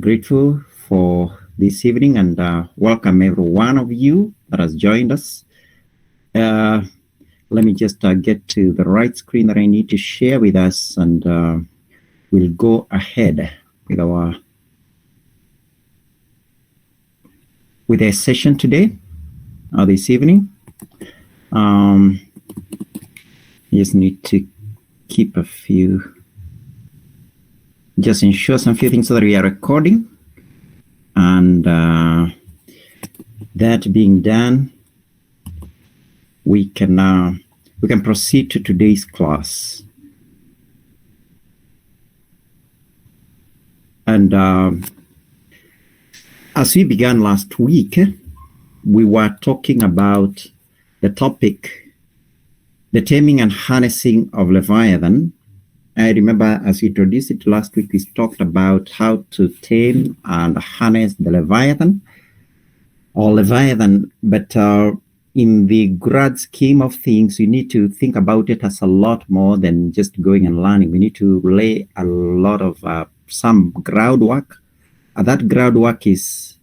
grateful for this evening and welcome every one of you that has joined us. Let me just get to the right screen that I need to share with us, and we'll go ahead with our session today or this evening. Just need to keep just ensure some few things so that we are recording, and that being done, we can proceed to today's class. And as we began last week, we were talking about the topic, the taming and harnessing of Leviathan. I remember as we introduced it last week, we talked about how to tame and harness the Leviathan, but in the grand scheme of things, you need to think about it as a lot more than just going and learning. We need to lay a lot of some groundwork. That groundwork is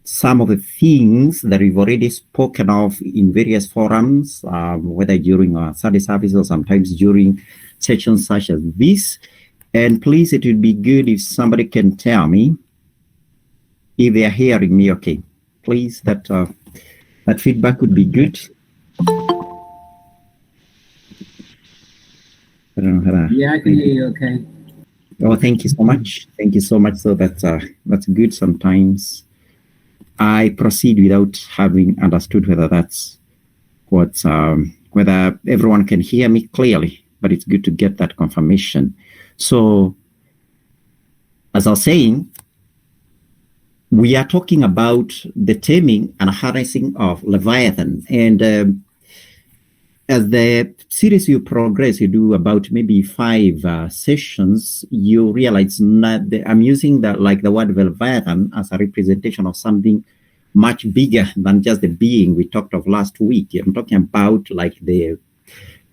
some of the things that we've already spoken of in various forums, whether during our Sunday service or sometimes during sessions such as this. And please, it would be good if somebody can tell me if they are hearing me okay. Please, that feedback would be good. I don't know how to, yeah, I can hear you okay. Oh, thank you so much. Thank you so much. So that's good. Sometimes I proceed without having understood whether that's whether everyone can hear me clearly, but it's good to get that confirmation. So, as I was saying, we are talking about the taming and harnessing of Leviathan. And as the series you progress, you do about maybe 5 sessions, you realize that I'm using the word Leviathan as a representation of something much bigger than just the being we talked of last week. I'm talking about like the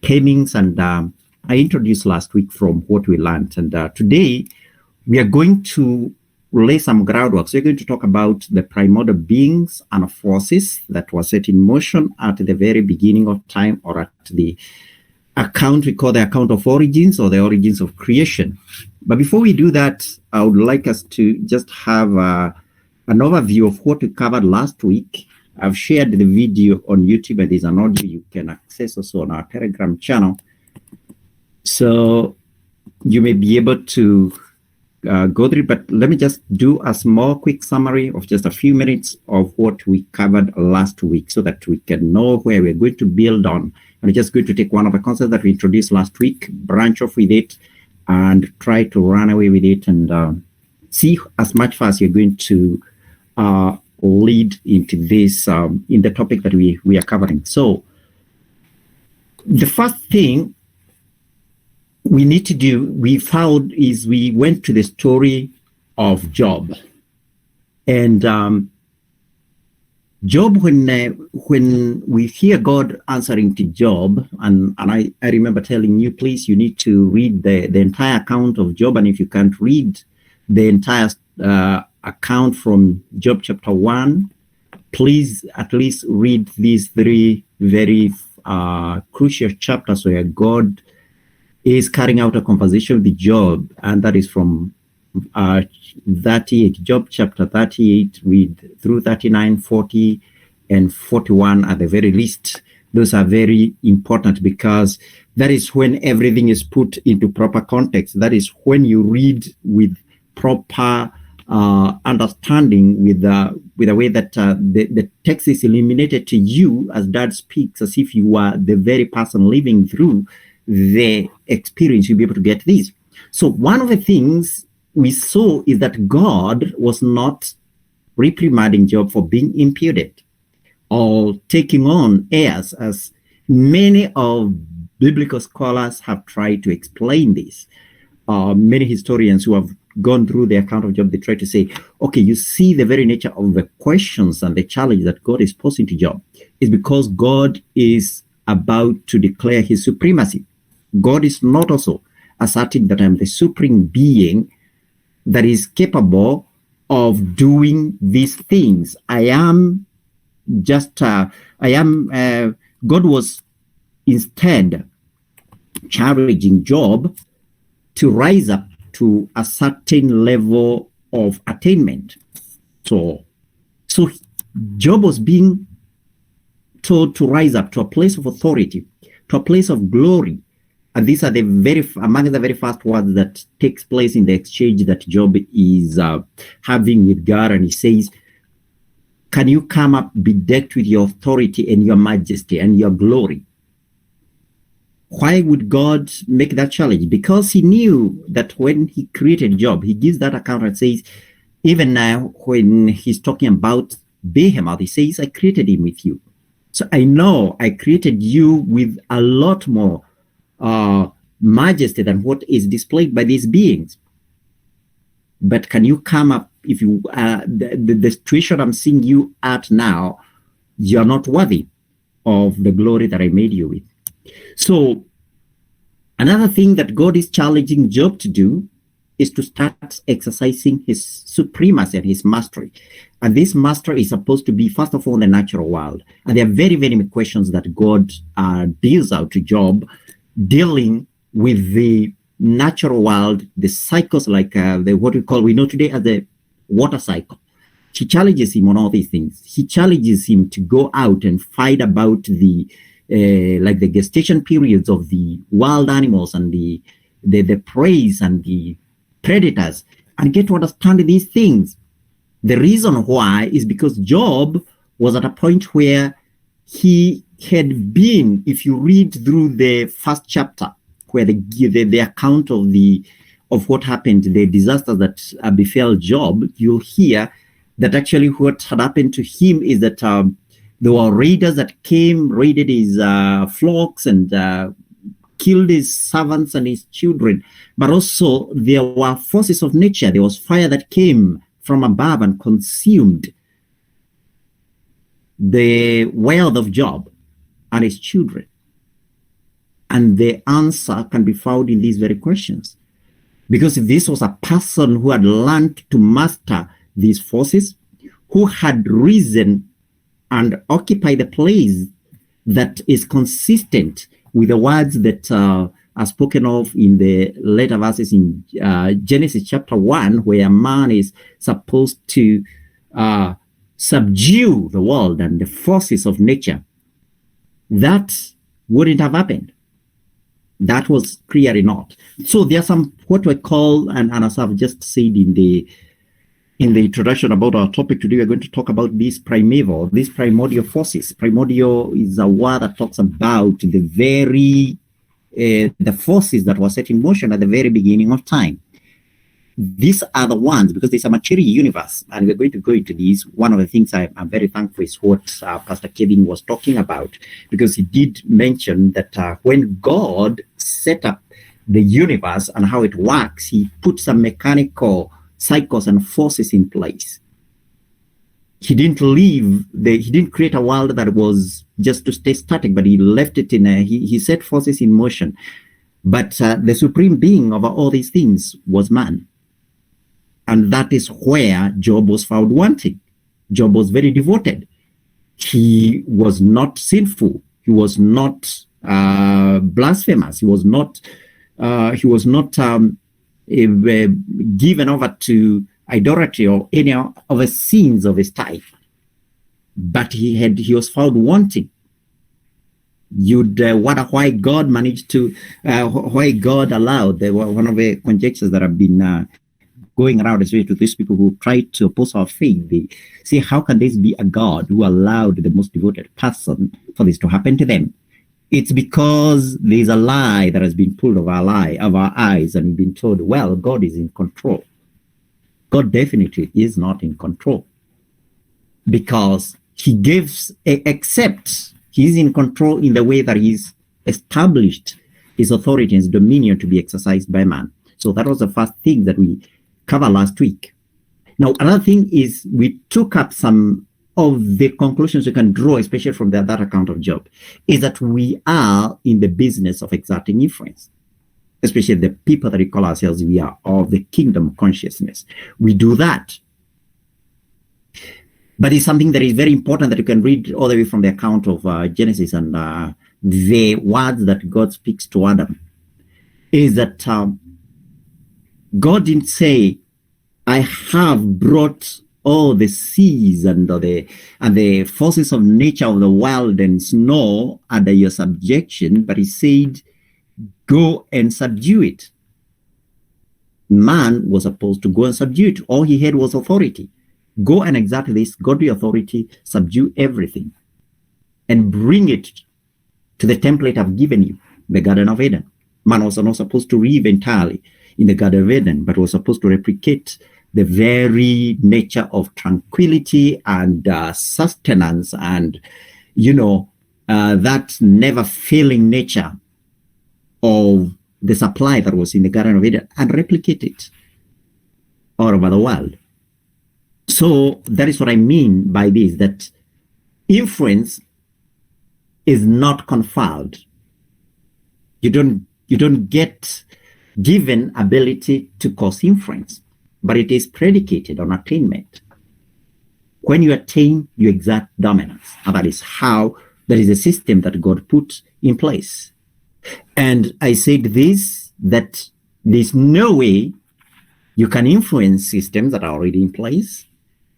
tamings, and I introduced last week from what we learned. And today we are going to lay some groundwork. So we're going to talk about the primordial beings and forces that were set in motion at the very beginning of time, or at the account we call the account of origins, or the origins of creation. But before we do that, I would like us to just have an overview of what we covered last week. I've shared the video on YouTube, and there's an audio you can access also on our Telegram channel. So you may be able to go through, but let me just do a small quick summary of just a few minutes of what we covered last week, so that we can know where we're going to build on. I'm just going to take one of the concepts that we introduced last week, branch off with it, and try to run away with it, and see as much as you're going to lead into this in the topic that we are covering. So the first thing we need to do, we found, is we went to the story of Job. And Job, when we hear God answering to Job, and I remember telling you, please, you need to read the entire account of Job. And if you can't read the entire account from Job chapter 1, please at least read these 3 very crucial chapters where God is carrying out a conversation with Job, and that is from 38, Job chapter 38, read through 39, 40, and 41 at the very least. Those are very important, because that is when everything is put into proper context. That is when you read with proper understanding, with the way that the text is illuminated to you as Dad speaks, as if you are the very person living through the experience. You'll be able to get this. So one of the things we saw is that God was not reprimanding Job for being impudent or taking on airs, as many of biblical scholars have tried to explain this. Many historians who have gone through the account of Job, they try to say, okay, you see the very nature of the questions and the challenge that God is posing to Job is because God is about to declare his supremacy. God is not also asserting that I'm the supreme being that is capable of doing these things. God was instead challenging Job to rise up to a certain level of attainment. So Job was being told to rise up to a place of authority, to a place of glory. And these are among the very first words that takes place in the exchange that Job is having with God. And he says, can you come up, be decked with your authority and your majesty and your glory? Why would God make that challenge? Because he knew that when he created Job, he gives that account and says, even now when he's talking about Behemoth, he says, I created him with you. So I know I created you with a lot more majesty than what is displayed by these beings. But can you come up, if you the situation I'm seeing you at now, you're not worthy of the glory that I made you with. So another thing that God is challenging Job to do is to start exercising his supremacy and his mastery. And this mastery is supposed to be, first of all, the natural world. And there are very, very many questions that God deals out to Job, dealing with the natural world, the cycles like what we know today as the water cycle. He challenges him on all these things. He challenges him to go out and fight about the gestation periods of the wild animals and the prey and the predators, and get to understand these things. The reason why is because Job was at a point where he had been, if you read through the first chapter, where they give the account of what happened, the disasters that befell Job, you'll hear that actually what had happened to him is that there were raiders that came, raided his flocks and killed his servants and his children. But also there were forces of nature. There was fire that came from above and consumed the wealth of Job and his children. And the answer can be found in these very questions. Because if this was a person who had learned to master these forces, who had risen and occupied the place that is consistent with the words that are spoken of in the later verses in Genesis chapter 1, where a man is supposed to subdue the world and the forces of nature, that wouldn't have happened. That was clearly not. So there are some, what we call, and as I've just said in the introduction about our topic today, we're going to talk about these primordial forces. Primordial is a word that talks about the forces that were set in motion at the very beginning of time. These are the ones, because there's a material universe, and we're going to go into these. One of the things I'm very thankful is what Pastor Kevin was talking about, because he did mention that when God set up the universe and how it works, he put some mechanical cycles and forces in place. He didn't he didn't create a world that was just to stay static, but he left it he set forces in motion. But the supreme being over all these things was man. And that is where Job was found wanting. Job was very devoted. He was not sinful. He was not blasphemous. He was not given over to idolatry or any of the sins of his type. But he was found wanting. You'd wonder why God managed to, why God allowed. There were one of the conjectures that have been going around, especially to these people who try to oppose our faith. They say, how can this be a God who allowed the most devoted person for this to happen to them? It's because there's a lie that has been pulled of our eyes, and we've been told, well, God is in control. God definitely is not in control, because he gives, except he's in control in the way that he's established his authority and his dominion to be exercised by man. So that was the first thing that we covered last week. Now, another thing is we took up some of the conclusions you can draw, especially from that account of Job, is that we are in the business of exerting influence, especially the people that we call ourselves, we are of the kingdom consciousness. We do that But it's something that is very important that you can read all the way from the account of Genesis and the words that God speaks to Adam, is that God didn't say, I have brought all the seas and the forces of nature of the world and snow under your subjection, but he said, go and subdue it. Man was supposed to go and subdue it. All he had was authority. Go and exert this, godly authority, subdue everything, and bring it to the template I've given you, the Garden of Eden. Man was not supposed to live entirely in the Garden of Eden, but was supposed to replicate the very nature of tranquility and sustenance and, that never failing nature of the supply that was in the Garden of Eden, and replicate it all over the world. So that is what I mean by this, that influence is not conferred. You don't get given ability to cause influence, but it is predicated on attainment. When you attain, you exert dominance. And that is a system that God put in place. And I said this, that there's no way you can influence systems that are already in place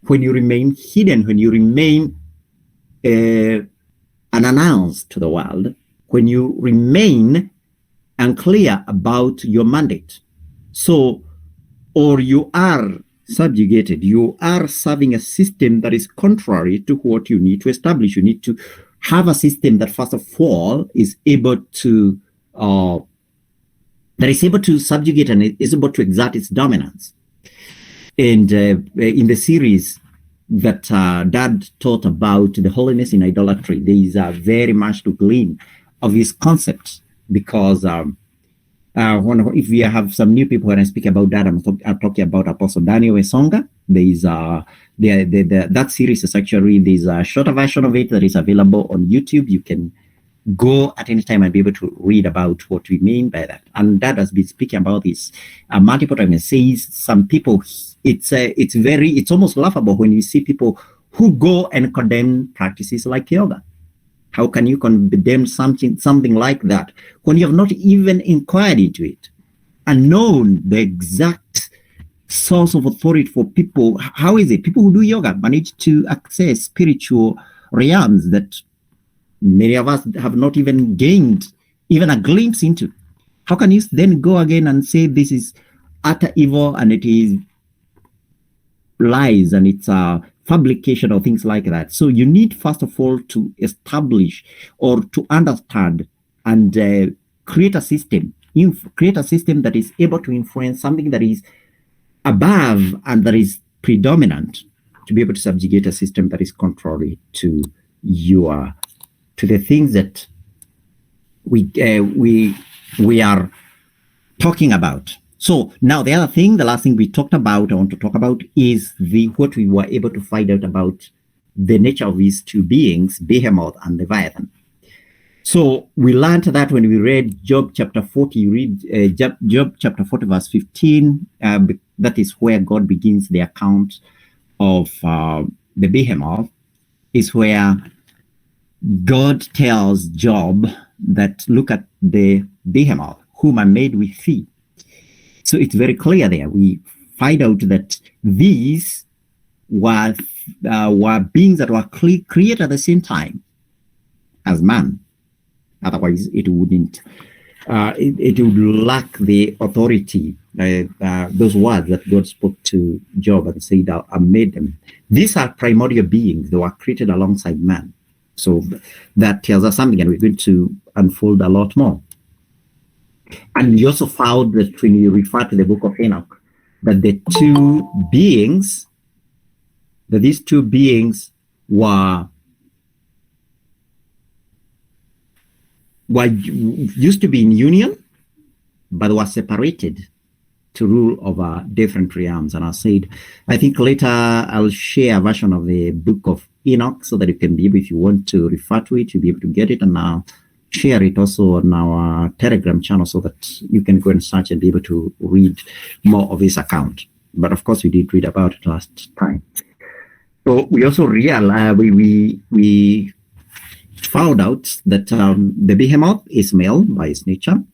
when you remain hidden, when you remain unannounced to the world, when you remain unclear about your mandate. So, or you are subjugated, you are serving a system that is contrary to what you need to establish. You need to have a system that, first of all, is able to subjugate and is able to exert its dominance. And in the series that Dad taught about the holiness in idolatry, there is very much to glean of this concept, because if we have some new people when I speak about that, I'm talking about Apostle Daniel Wesonga. There is that series is actually, there's a shorter version of it that is available on YouTube. You can go at any time and be able to read about what we mean by that. And Dad has been speaking about this multiple times. And says some people, it's almost laughable when you see people who go and condemn practices like yoga. How can you condemn something like that when you have not even inquired into it and known the exact source of authority for people? How is it people who do yoga manage to access spiritual realms that many of us have not even gained even a glimpse into? How can you then go again and say this is utter evil and it is lies and it's a fabrication or things like that? So you need, first of all, to establish or to understand and create a system that is able to influence something that is above and that is predominant, to be able to subjugate a system that is contrary to the things that we are talking about. So now the last thing we talked about, I want to talk about, is what we were able to find out about the nature of these two beings, Behemoth and Leviathan. So we learned that when we read Job chapter 40, you read Job chapter 40 verse 15, that is where God begins the account of the Behemoth, is where God tells Job that, look at the Behemoth, whom I made with thee. So it's very clear there. We find out that these were beings that were created at the same time as man. Otherwise, it wouldn't. It would lack the authority. Those words that God spoke to Job and said, "I made them." These are primordial beings. They were created alongside man. So that tells us something, and we're going to unfold a lot more. And we also found that when you refer to the book of Enoch, that these two beings were used to be in union, but were separated to rule over different realms. And I think later I'll share a version of the book of Enoch so that you can be able, if you want to refer to it, you'll be able to get it, and now share it also on our Telegram channel so that you can go and search and be able to read more of his account. But of course, we did read about it last time. So we also realized we found out that the behemoth is male by its nature,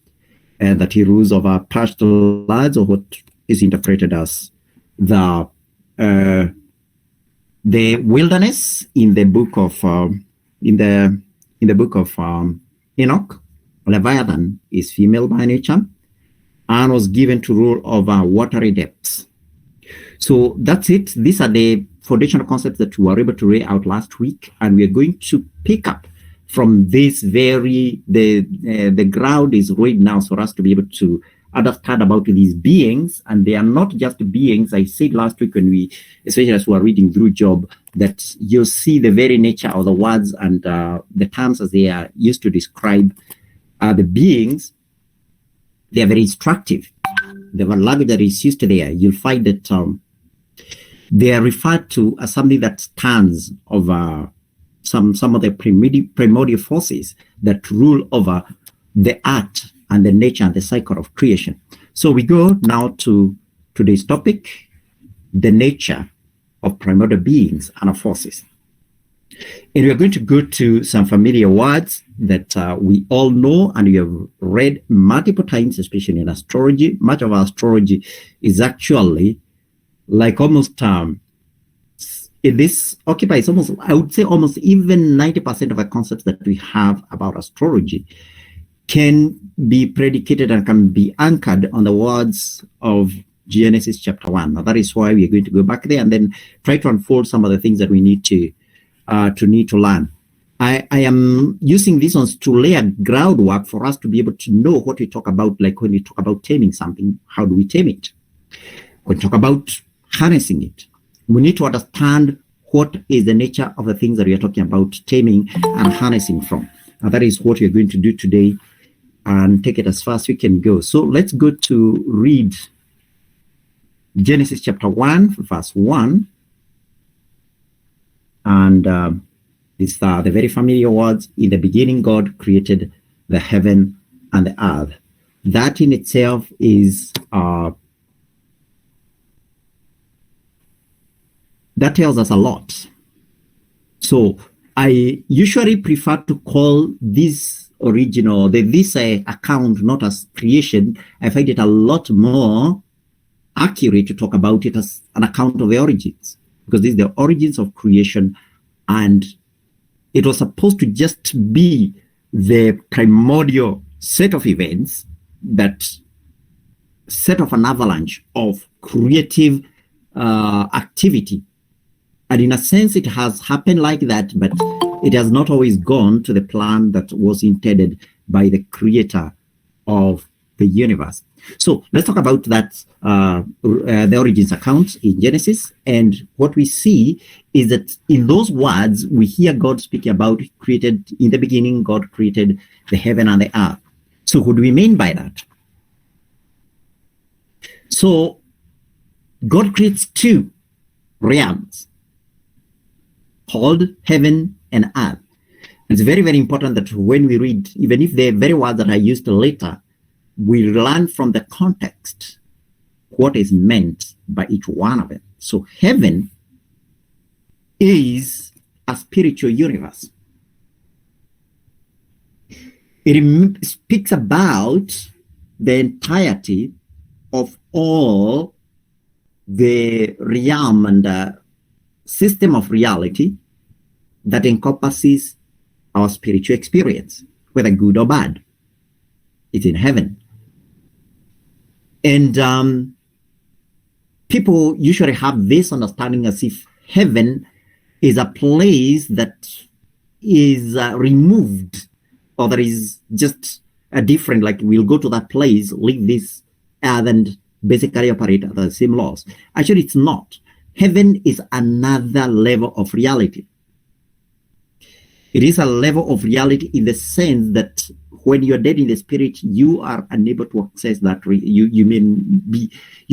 and that he rules over pastoral lands, or what is interpreted as the wilderness in the book of Enoch. Leviathan is female by nature and was given to rule over watery depths. So that's it. These are the foundational concepts that we were able to lay out last week, and we are going to pick up from this the ground is laid now for us to be able to understand about these beings. And they are not just beings. I said last week when especially as we were reading through Job, that you see the very nature of the words and the terms as they are used to describe the beings. They are very instructive. The language that is used there, you'll find that they are referred to as something that stands over some of the primordial forces that rule over the art and the nature and the cycle of creation. So we go now to today's topic, the nature of primordial beings and of forces. And we're going to go to some familiar words that we all know and we have read multiple times, especially in astrology. Much of our astrology is actually like almost, this occupies almost, I would say almost even 90% of the concepts that we have about astrology can be predicated and can be anchored on the words of Genesis chapter 1. Now, that is why we are going to go back there and then try to unfold some of the things that we need to learn. I am using these ones to lay a groundwork for us to be able to know what we talk about, like when we talk about taming something, how do we tame it? When we talk about harnessing it, we need to understand what is the nature of the things that we are talking about taming and harnessing from. And that is what we are going to do today and take it as far as we can go. So let's go to read Genesis chapter 1, verse 1. And these are the very familiar words. In the beginning, God created the heaven and the earth. That in itself is, that tells us a lot. So I usually prefer to call this original, this account not as creation. I find it a lot more accurate to talk about it as an account of the origins, because this is the origins of creation, and it was supposed to just be the primordial set of events that set off an avalanche of creative activity. And in a sense, it has happened like that, but it has not always gone to the plan that was intended by the creator of the universe. So let's talk about that, the origins account in Genesis. And what we see is that in those words, we hear God speaking about created in the beginning, God created the heaven and the earth. So what do we mean by that? So God creates two realms called heaven and earth. It's very, very important that when we read, even if the very words that I used later, we learn from the context what is meant by each one of them. So heaven is a spiritual universe. It speaks about the entirety of all the realm and system of reality that encompasses our spiritual experience, whether good or bad. It's in heaven. And people usually have this understanding as if heaven is a place that is removed, or that is just a different, like we'll go to that place, leave this earth, and basically operate at the same laws. Actually, it's not. Heaven is another level of reality. It is a level of reality in the sense that when you're dead in the spirit, you are unable to access that. You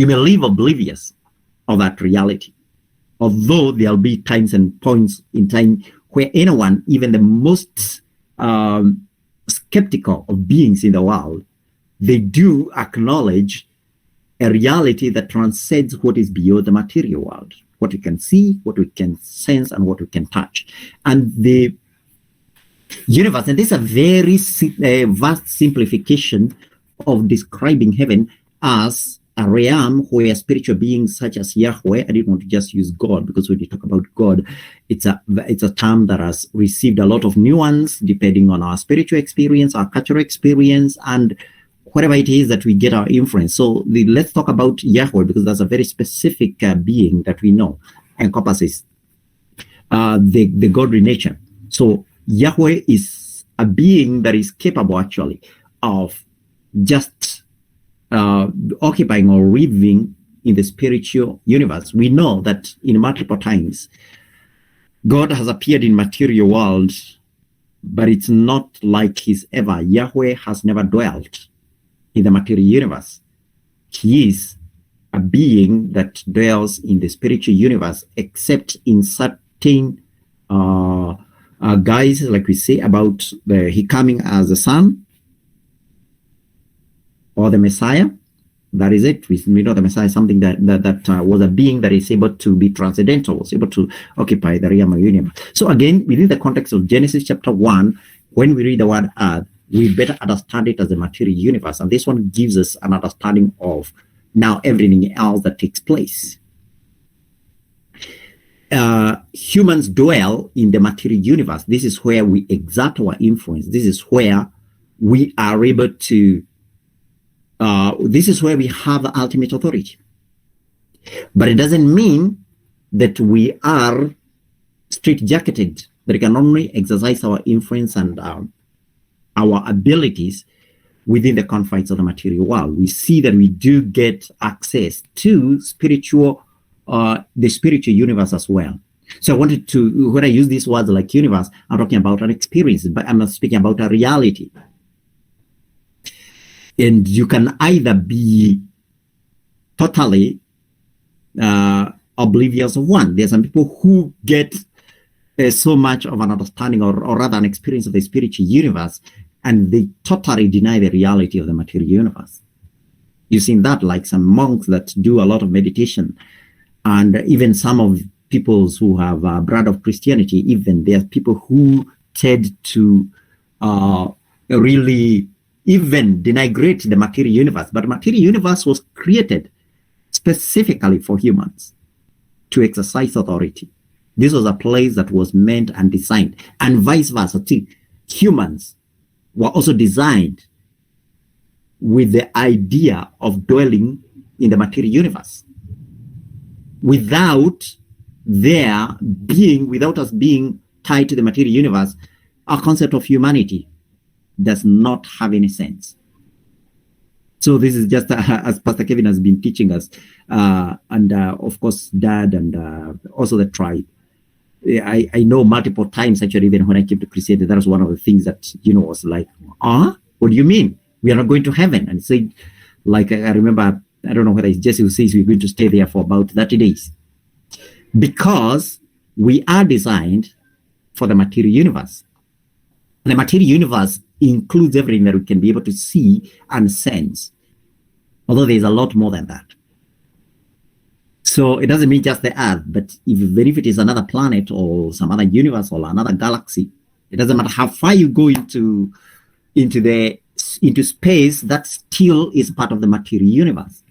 may live oblivious of that reality. Although there'll be times and points in time where anyone, even the most skeptical of beings in the world, they do acknowledge a reality that transcends what is beyond the material world, what we can see, what we can sense, and what we can touch. And the universe, and this is a very vast simplification of describing heaven as a realm where spiritual beings such as Yahweh, I didn't want to just use God, because when you talk about God, it's a term that has received a lot of nuance depending on our spiritual experience, our cultural experience, and whatever it is that we get our influence. So let's talk about Yahweh, because that's a very specific being that we know encompasses the godly nature. So Yahweh is a being that is capable actually of just occupying or living in the spiritual universe. We know that in multiple times God has appeared in material world, but it's not like he's ever. Yahweh has never dwelt in the material universe. He is a being that dwells in the spiritual universe, except in certain guys, like we say about he coming as a son or the Messiah. That is it. We know the Messiah is something that was a being that is able to be transcendental, was able to occupy the realm of universe. So again, within the context of Genesis chapter 1, when we read the word earth, we better understand it as a material universe. And this one gives us an understanding of now everything else that takes place. Humans dwell in the material universe. This is where we exert our influence. This is where we are able to, this is where we have the ultimate authority. But it doesn't mean that we are straitjacketed, that we can only exercise our influence and our abilities within the confines of the material world. We see that we do get access to spiritual, the spiritual universe as well. So I wanted to, when I use these words like universe, I'm talking about an experience, but I'm not speaking about a reality. And you can either be totally oblivious of one. There's some people who get so much of an understanding or rather an experience of the spiritual universe, and they totally deny the reality of the material universe. You've seen that, like some monks that do a lot of meditation, and even some of people who have blood of Christianity, even there are people who tend to really even denigrate the material universe. But the material universe was created specifically for humans to exercise authority. This was a place that was meant and designed, and vice versa too. Humans were also designed with the idea of dwelling in the material universe. Without us being tied to the material universe, our concept of humanity does not have any sense. So this is just as Pastor Kevin has been teaching us, and of course Dad and also the tribe. I know multiple times, actually, even when I came to Christianity, that was one of the things that, was like, what do you mean? We are not going to heaven? And said, like, I remember, I don't know whether it's Jesse who says we're going to stay there for about 30 days. Because we are designed for the material universe. And the material universe includes everything that we can be able to see and sense. Although there's a lot more than that. So it doesn't mean just the Earth, but even if it is another planet or some other universe or another galaxy, it doesn't matter how far you go into space, that still is part of the material universe.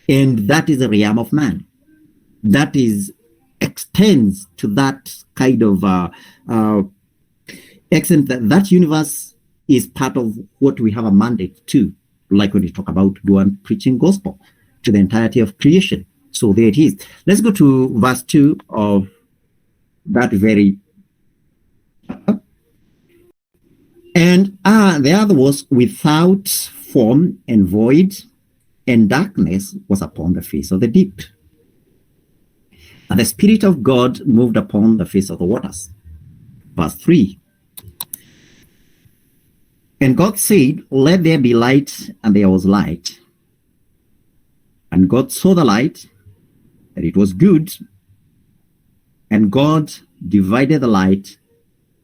And that is the realm of man. That extends to that kind of extent that universe is part of what we have a mandate to, like when we talk about doing preaching gospel to the entirety of creation. So there it is. Let's go to verse 2 of that very. And the other was without form and void, and darkness was upon the face of the deep. And the Spirit of God moved upon the face of the waters. Verse 3. And God said, let there be light, and there was light. And God saw the light, that it was good, and God divided the light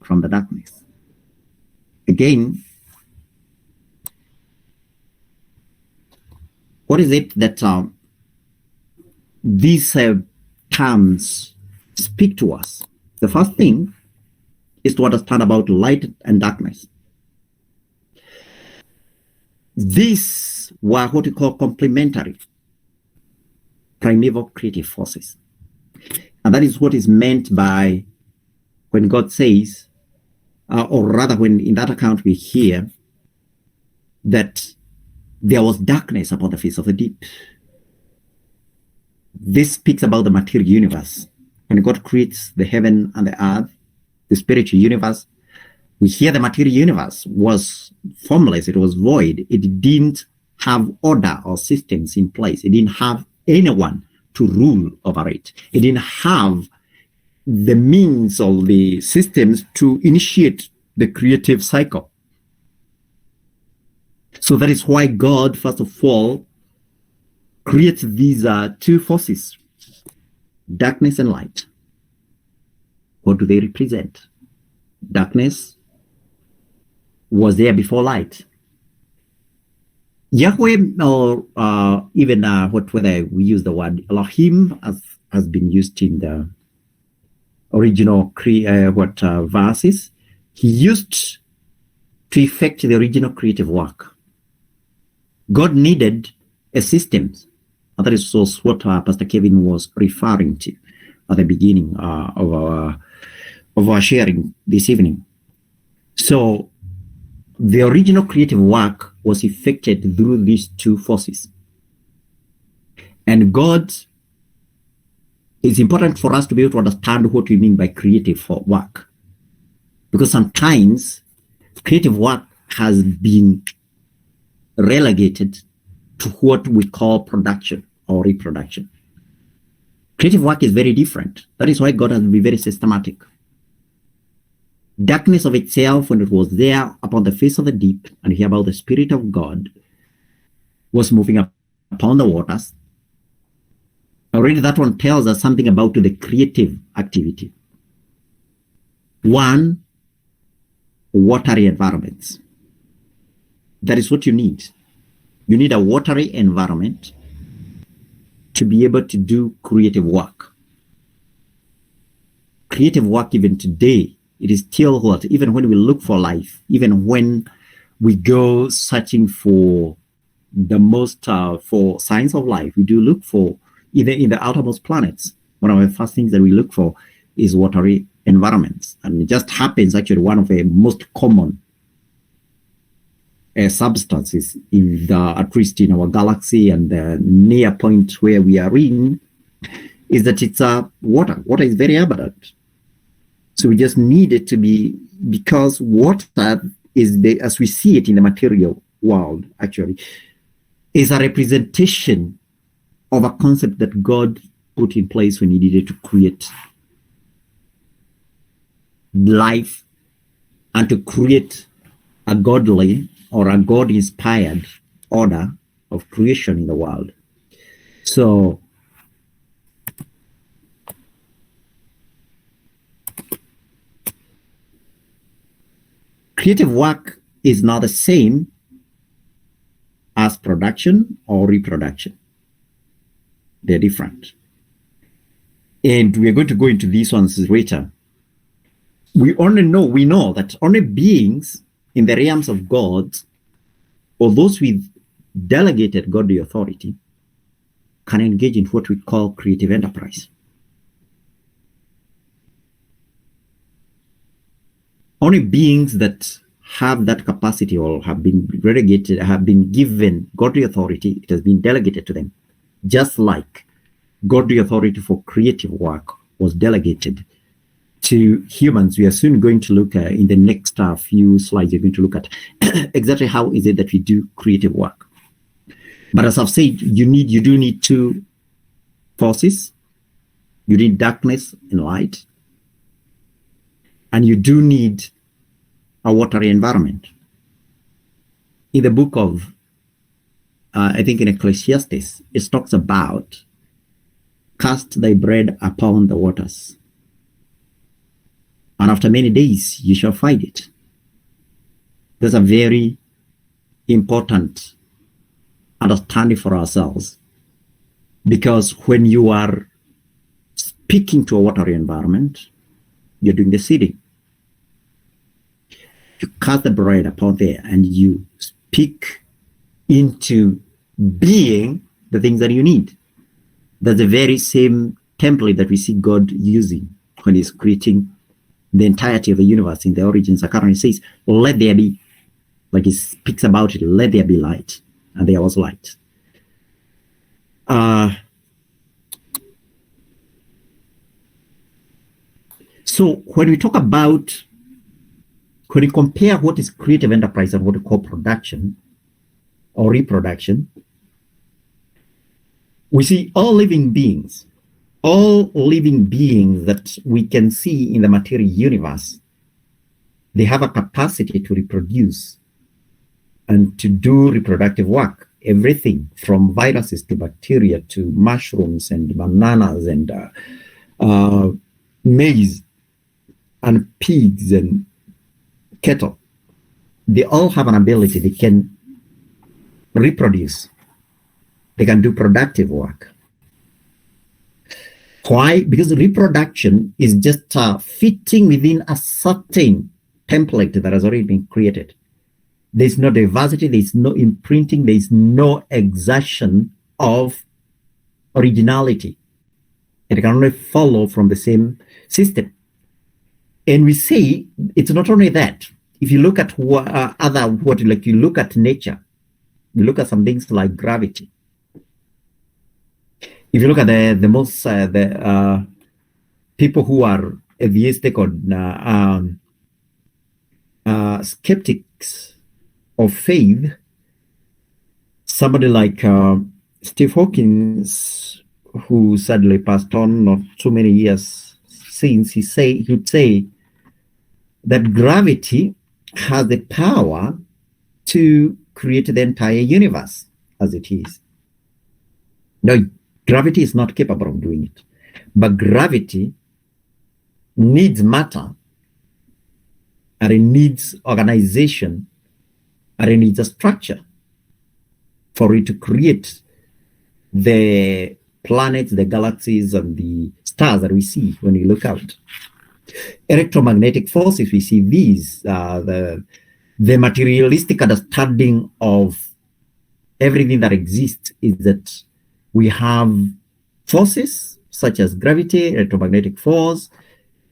from the darkness. Again, what is it that these terms speak to us? The first thing is to understand about light and darkness. These were what we call complementary primeval creative forces. And that is what is meant by when God says, or rather when in that account we hear that there was darkness upon the face of the deep. This speaks about the material universe. When God creates the heaven and the earth, the spiritual universe, we hear the material universe was formless, it was void, it didn't have order or systems in place, it didn't have anyone to rule over it, it didn't have the means or the systems to initiate the creative cycle. So that is why God, first of all, creates these two forces, darkness and light. What do they represent? Darkness was there before light. Yahweh, or even whether we use the word Elohim as has been used in the original verses, he used to effect the original creative work. God needed a system. And that is what Pastor Kevin was referring to at the beginning of our sharing this evening. So the original creative work was effected through these two forces. And God, it's important for us to be able to understand what we mean by creative work. Because sometimes creative work has been relegated to what we call production or reproduction. Creative work is very different. That is why God has to be very systematic. Darkness of itself, when it was there upon the face of the deep, and hear about the Spirit of God was moving up upon the waters. Already that one tells us something about the creative activity. One, watery environments. That is what you need. You need a watery environment to be able to do creative work. Creative work even today, it is still what, even when we look for life, even when we go searching for the most, for signs of life, we do look for, either in the outermost planets, one of the first things that we look for is watery environments. And it just happens actually one of the most common substances in at least in our galaxy and the near point where we are in, is that it's water. Water is very abundant. So we just need it to be, because water is as we see it in the material world, actually, is a representation of a concept that God put in place when he needed to create life and to create a godly or a God-inspired order of creation in the world. So creative work is not the same as production or reproduction. They're different. And we're going to go into these ones later. We know that only beings in the realms of God, or those with delegated godly authority, can engage in what we call creative enterprise. Only beings that have that capacity or have been relegated, have been given godly authority, it has been delegated to them. Just like godly authority for creative work was delegated to humans. We are soon going to look in the next few slides, you're going to look at exactly how is it that we do creative work. But as I've said, you do need two forces. You need darkness and light. And you do need a watery environment. In the book of, I think in Ecclesiastes, it talks about cast thy bread upon the waters, and after many days you shall find it. That's a very important understanding for ourselves. Because when you are speaking to a watery environment, you're doing the seeding. You cast the bread upon there and you speak into being the things that you need. That's the very same template that we see God using when he's creating the entirety of the universe in the origins account. He says, let there be, like he speaks about it, let there be light. And there was light. So when we talk about, when we compare what is creative enterprise and what we call production or reproduction, we see all living beings that we can see in the material universe, they have a capacity to reproduce and to do reproductive work. Everything from viruses to bacteria to mushrooms and bananas and maize and pigs and cattle. They all have an ability. They can reproduce. They can do productive work. Why? Because reproduction is just fitting within a certain template that has already been created. There's no diversity, there's no imprinting, there's no exertion of originality. It can only follow from the same system. And we say it's not only that. If you look at you look at nature, you look at some things like gravity. If you look at the people who are atheistic or skeptics of faith, somebody like Steve Hawkins, who sadly passed on not too many years since, he'd say that gravity has the power to create the entire universe as it is. No, gravity is not capable of doing it, but gravity needs matter, and it needs organization, and it needs a structure for it to create the planets, the galaxies, and the stars that we see when we look out. Electromagnetic forces, we see these, the materialistic understanding of everything that exists is that we have forces such as gravity, electromagnetic force,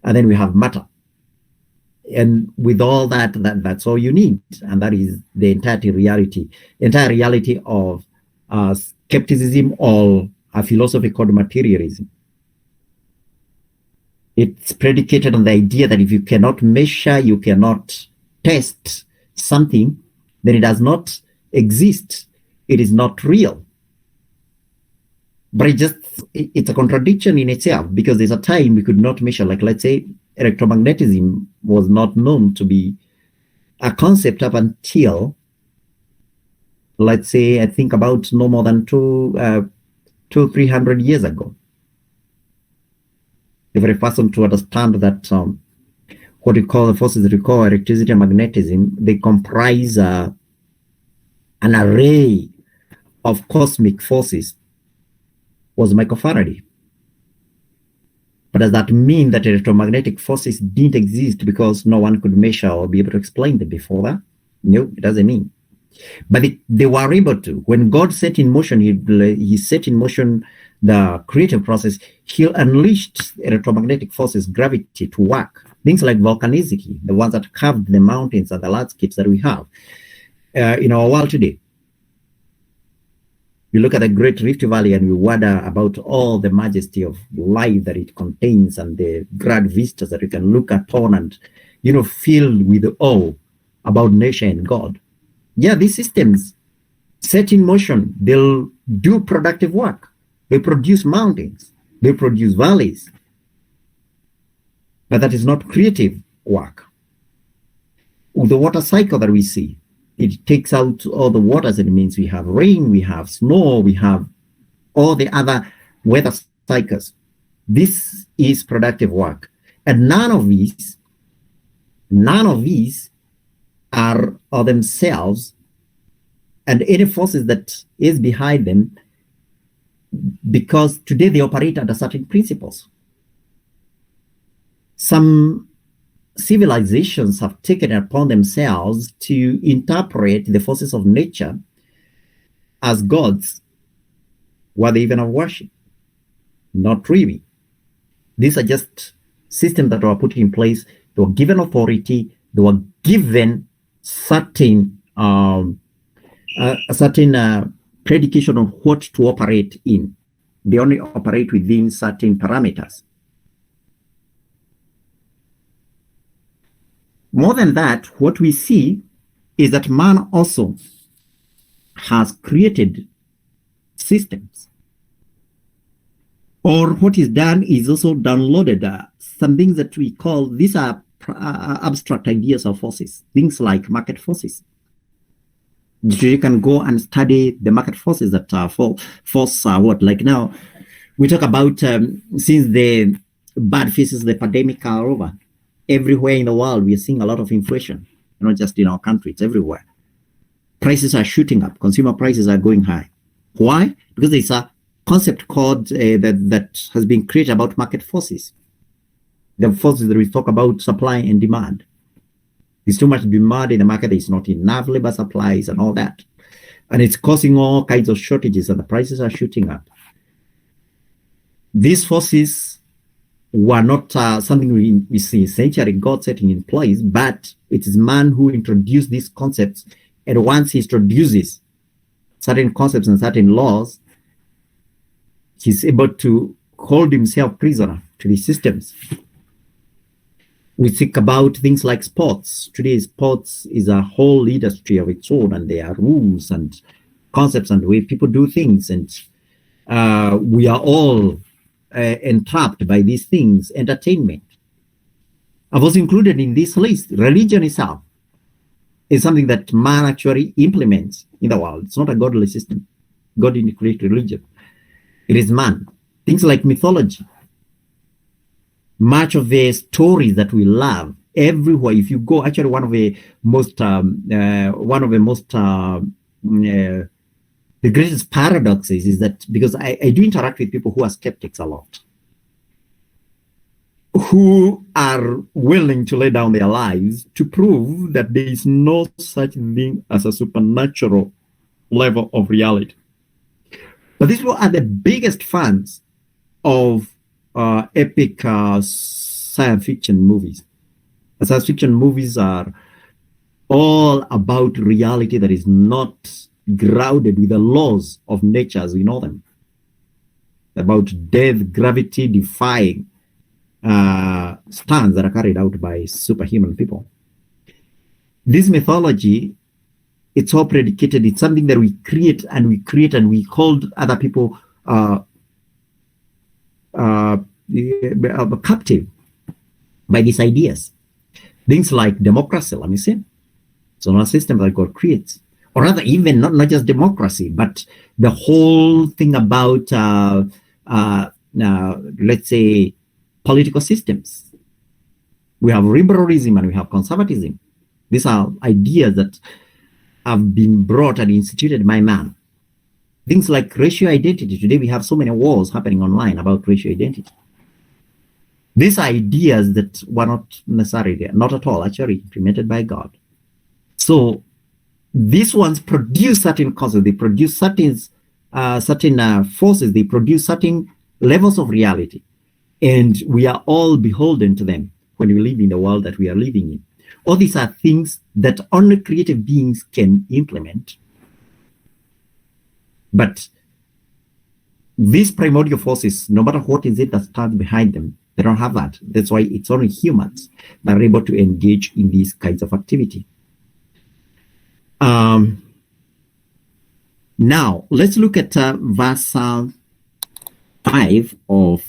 and then we have matter. And with all that's all you need. And that is the entire reality of skepticism or a philosophy called materialism. It's predicated on the idea that if you cannot measure, you cannot test something, then it does not exist. It is not real. But it's a contradiction in itself, because there's a time we could not measure. Like, let's say electromagnetism was not known to be a concept up until, let's say, I think about no more than 300 years ago. The very person to understand that what we call the forces that we call electricity and magnetism, they comprise an array of cosmic forces, was Michael Faraday. But does that mean that electromagnetic forces didn't exist because no one could measure or be able to explain them before that? No, it doesn't mean. But they were able to. When God set in motion, he set in motion the creative process. He unleashed electromagnetic forces, gravity, to work. Things like volcanicity, the ones that carved the mountains and the landscapes that we have in our world today. You look at the Great Rift Valley and you wonder about all the majesty of life that it contains and the grand vistas that you can look upon and, filled with awe about nature and God. Yeah, these systems set in motion, they'll do productive work. They produce mountains, they produce valleys. But that is not creative work. With the water cycle that we see, it takes out all the waters, and it means we have rain, we have snow, we have all the other weather cycles. This is productive work. And none of these are themselves and any forces that is behind them, because today they operate under certain principles. Some civilizations have taken it upon themselves to interpret the forces of nature as gods, where they even have worship. Not really. These are just systems that were put in place. They were given authority. They were given certain predication on what to operate in. They only operate within certain parameters. More than that, what we see is that man also has created systems. Or what is done is also downloaded some things that we call, these are abstract ideas of forces, things like market forces. You can go and study the market forces that force what, like now, we talk about since the bad phases, the pandemic are over, everywhere in the world, we are seeing a lot of inflation, not just in our country, it's everywhere. Prices are shooting up, consumer prices are going high. Why? Because there's a concept called that has been created about market forces. The forces that we talk about, supply and demand. There's too much demand in the market, there's not enough labor supplies and all that. And it's causing all kinds of shortages and the prices are shooting up. These forces were not something we see essentially God setting in place, but it is man who introduced these concepts. And once he introduces certain concepts and certain laws, he's able to hold himself prisoner to these systems. We think about things like sports. Today, sports is a whole industry of its own, and there are rules and concepts and the way people do things. And we are all entrapped by these things. Entertainment. I was included in this list. Religion itself is something that man actually implements in the world. It's not a godly system. God didn't create religion. It is man. Things like mythology. Much of the stories that we love everywhere, if you go, actually one of the greatest paradoxes is that, because I do interact with people who are skeptics a lot, who are willing to lay down their lives to prove that there is no such thing as a supernatural level of reality. But these are the biggest fans of epic science fiction movies. Science fiction movies are all about reality that is not grounded with the laws of nature as we know them. About death, gravity defying stunts that are carried out by superhuman people. This mythology, it's all predicated, it's something that we create and we hold other people captive by these ideas. Things like democracy, let me say. So not a system that God creates. Or rather, even not just democracy, but the whole thing about, let's say, political systems. We have liberalism and we have conservatism. These are ideas that have been brought and instituted by man. Things like racial identity. Today we have so many wars happening online about racial identity. These are ideas that were not necessarily, not at all, actually implemented by God. So these ones produce certain causes, they produce certain forces, they produce certain levels of reality. And we are all beholden to them when we live in the world that we are living in. All these are things that only creative beings can implement. But these primordial forces, no matter what is it that stands behind them, they don't have that. That's why it's only humans that are able to engage in these kinds of activity. Now, let's look at verse 5 of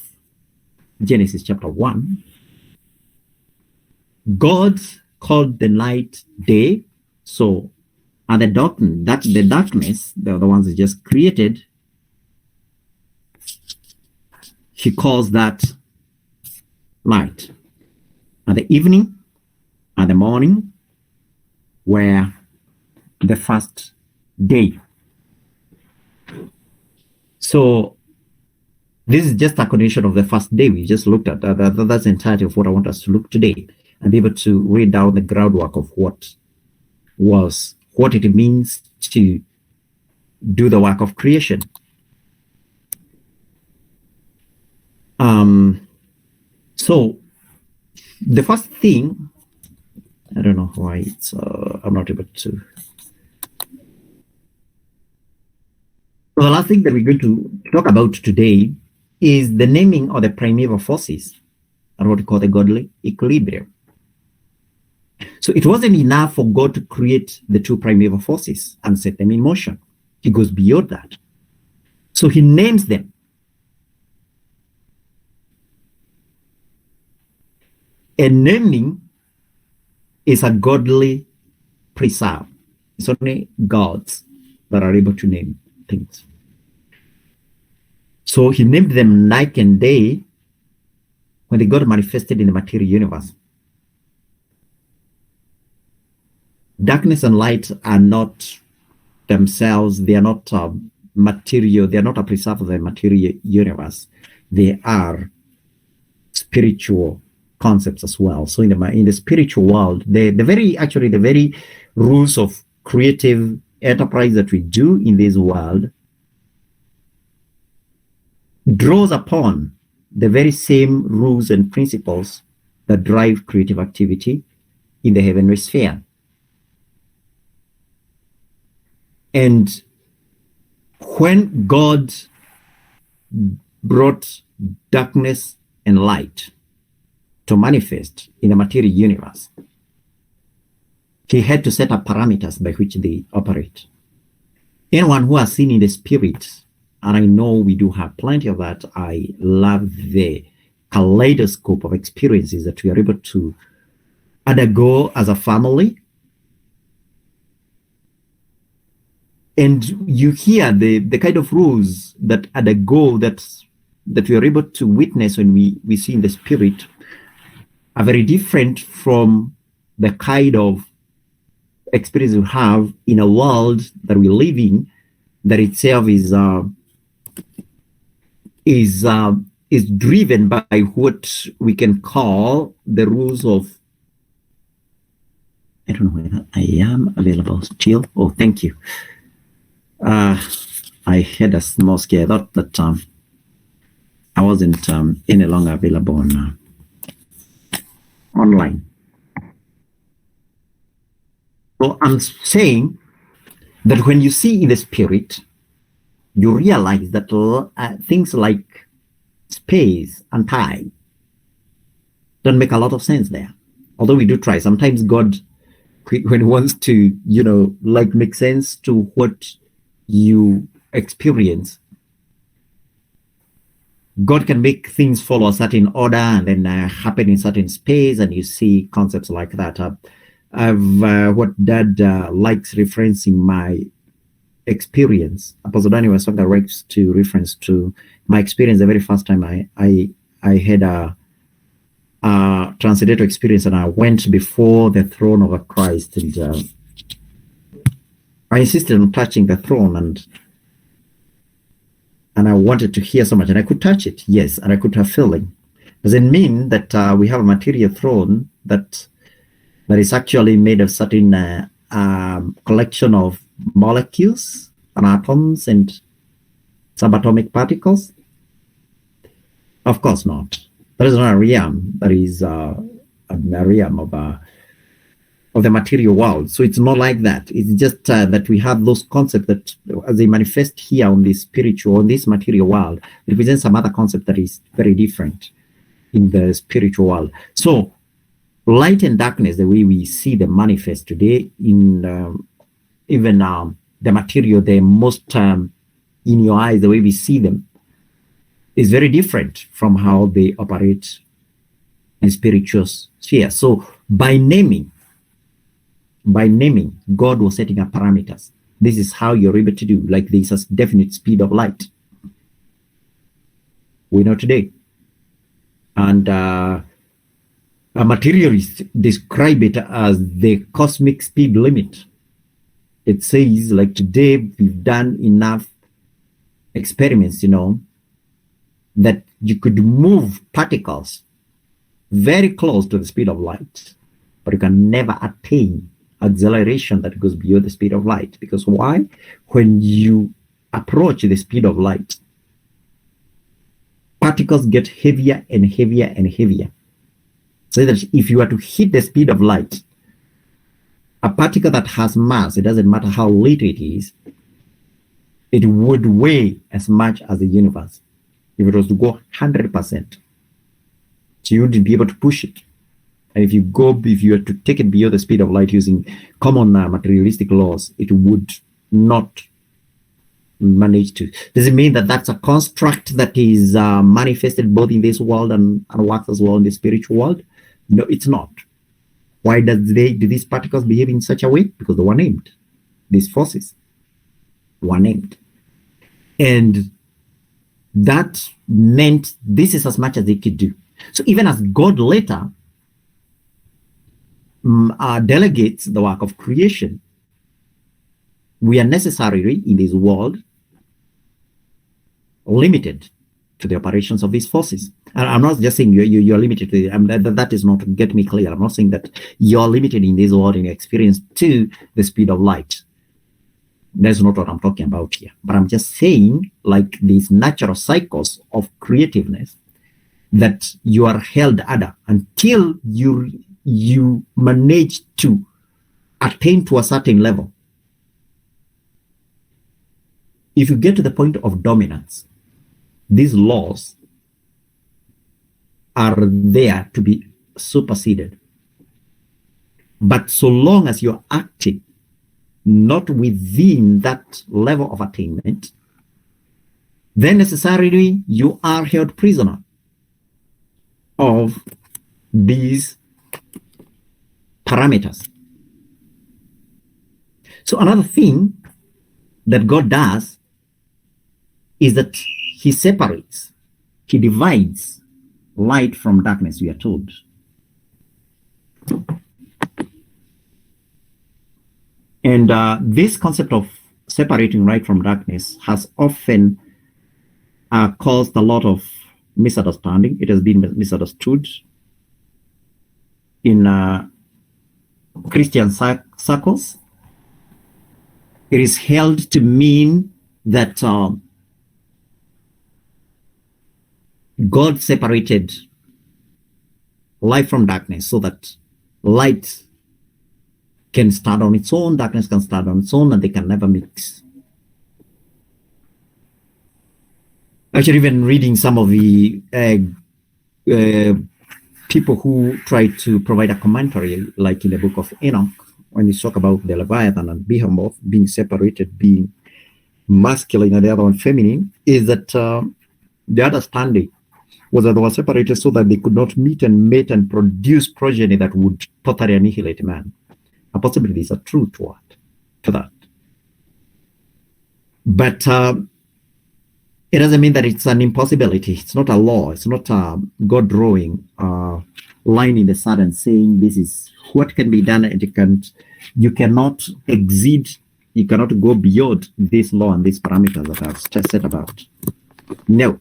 Genesis chapter 1. God called the night day, so and the darkness, the ones he just created, he calls that night. And the evening and the morning were the first day. So this is just a continuation of the first day we just looked at. That's the entirety of what I want us to look today and be able to read down the groundwork of what it means to do the work of creation. So the first thing, I don't know why it's I'm not able to. So the last thing that we're going to talk about today is the naming of the primeval forces, or what we call the godly equilibrium. So it wasn't enough for God to create the two primeval forces and set them in motion. He goes beyond that. So he names them. And naming is a godly preserve. It's only gods that are able to name things. So he named them night and day when they got manifested in the material universe. Darkness and light are not themselves, they are not material, they are not a preserve of the material universe. They are spiritual concepts as well. So in the spiritual world, the very rules of creative enterprise that we do in this world draws upon the very same rules and principles that drive creative activity in the heavenly sphere. And when God brought darkness and light to manifest in the material universe, he had to set up parameters by which they operate. Anyone who has seen in the spirit, and I know we do have plenty of that, I love the kaleidoscope of experiences that we are able to undergo as a family. And you hear the kind of rules that undergo that we are able to witness when we see in the spirit are very different from the kind of experience we have in a world that we live in, that itself is driven by what we can call the rules of, I don't know whether I am available still. Oh, thank you. I had a small scare. I thought that I wasn't any longer available on online. So I'm saying that when you see in the spirit, you realize that things like space and time don't make a lot of sense there. Although we do try. Sometimes God, when he wants to, make sense to what you experience, God can make things follow a certain order and then happen in certain space, and you see concepts like that. What Dad likes referencing my experience. Apostle Daniel Wesonga likes to reference to my experience the very first time I had a transcendental experience, and I went before the throne of Christ, and I insisted on touching the throne, and I wanted to hear so much, and I could touch it, yes, and I could have feeling. Doesn't mean that we have a material throne that is actually made of certain collection of molecules and atoms and subatomic particles. Of course not. That is not a realm. That is a realm of the material world. So it's not like that. It's just that we have those concepts that, as they manifest here on this spiritual, on this material world, represent some other concept that is very different in the spiritual world. So light and darkness, the way we see them manifest today in even the material, the most in your eyes, the way we see them is very different from how they operate in spiritual sphere. So by naming, God was setting up parameters. This is how you're able to do, like there's a definite speed of light. We know today. And a materialist describe it as the cosmic speed limit. it says, like today, we've done enough experiments, that you could move particles very close to the speed of light, but you can never attain acceleration that goes beyond the speed of light. Because why? When you approach the speed of light, particles get heavier and heavier and heavier. So that if you were to hit the speed of light, a particle that has mass, it doesn't matter how little it is, it would weigh as much as the universe if it was to go 100%. So you wouldn't be able to push it. And if you were to take it beyond the speed of light using common materialistic laws, it would not manage to. Does it mean that that's a construct that is manifested both in this world and works as well in the spiritual world? No, it's not. Why do these particles behave in such a way? Because they were named. These forces were named. And that meant this is as much as they could do. So even as God later delegates the work of creation, we are necessarily in this world limited to the operations of these forces. And I'm not just saying you're limited to that is not, get me clear. I'm not saying that you're limited in this world in your experience to the speed of light. That's not what I'm talking about here. But I'm just saying, like these natural cycles of creativeness that you are held under until you manage to attain to a certain level. If you get to the point of dominance, these laws are there to be superseded. But so long as you're acting not within that level of attainment, then necessarily you are held prisoner of these parameters. So another thing that God does is that he separates, he divides light from darkness, we are told. And this concept of separating light from darkness has often caused a lot of misunderstanding. It has been misunderstood in Christian circles. It is held to mean that God separated light from darkness so that light can stand on its own, darkness can stand on its own, and they can never mix. Actually, even reading some of the people who try to provide a commentary, like in the book of Enoch, when you talk about the Leviathan and Behemoth being separated, being masculine and the other one feminine, is that the understanding was that they were separated so that they could not meet and mate and produce progeny that would totally annihilate man. And possibly there's a truth to that. But it doesn't mean that it's an impossibility. It's not a law. It's not God drawing a line in the sand and saying this is what can be done, and you cannot exceed, you cannot go beyond this law and these parameters that I've just said about. No.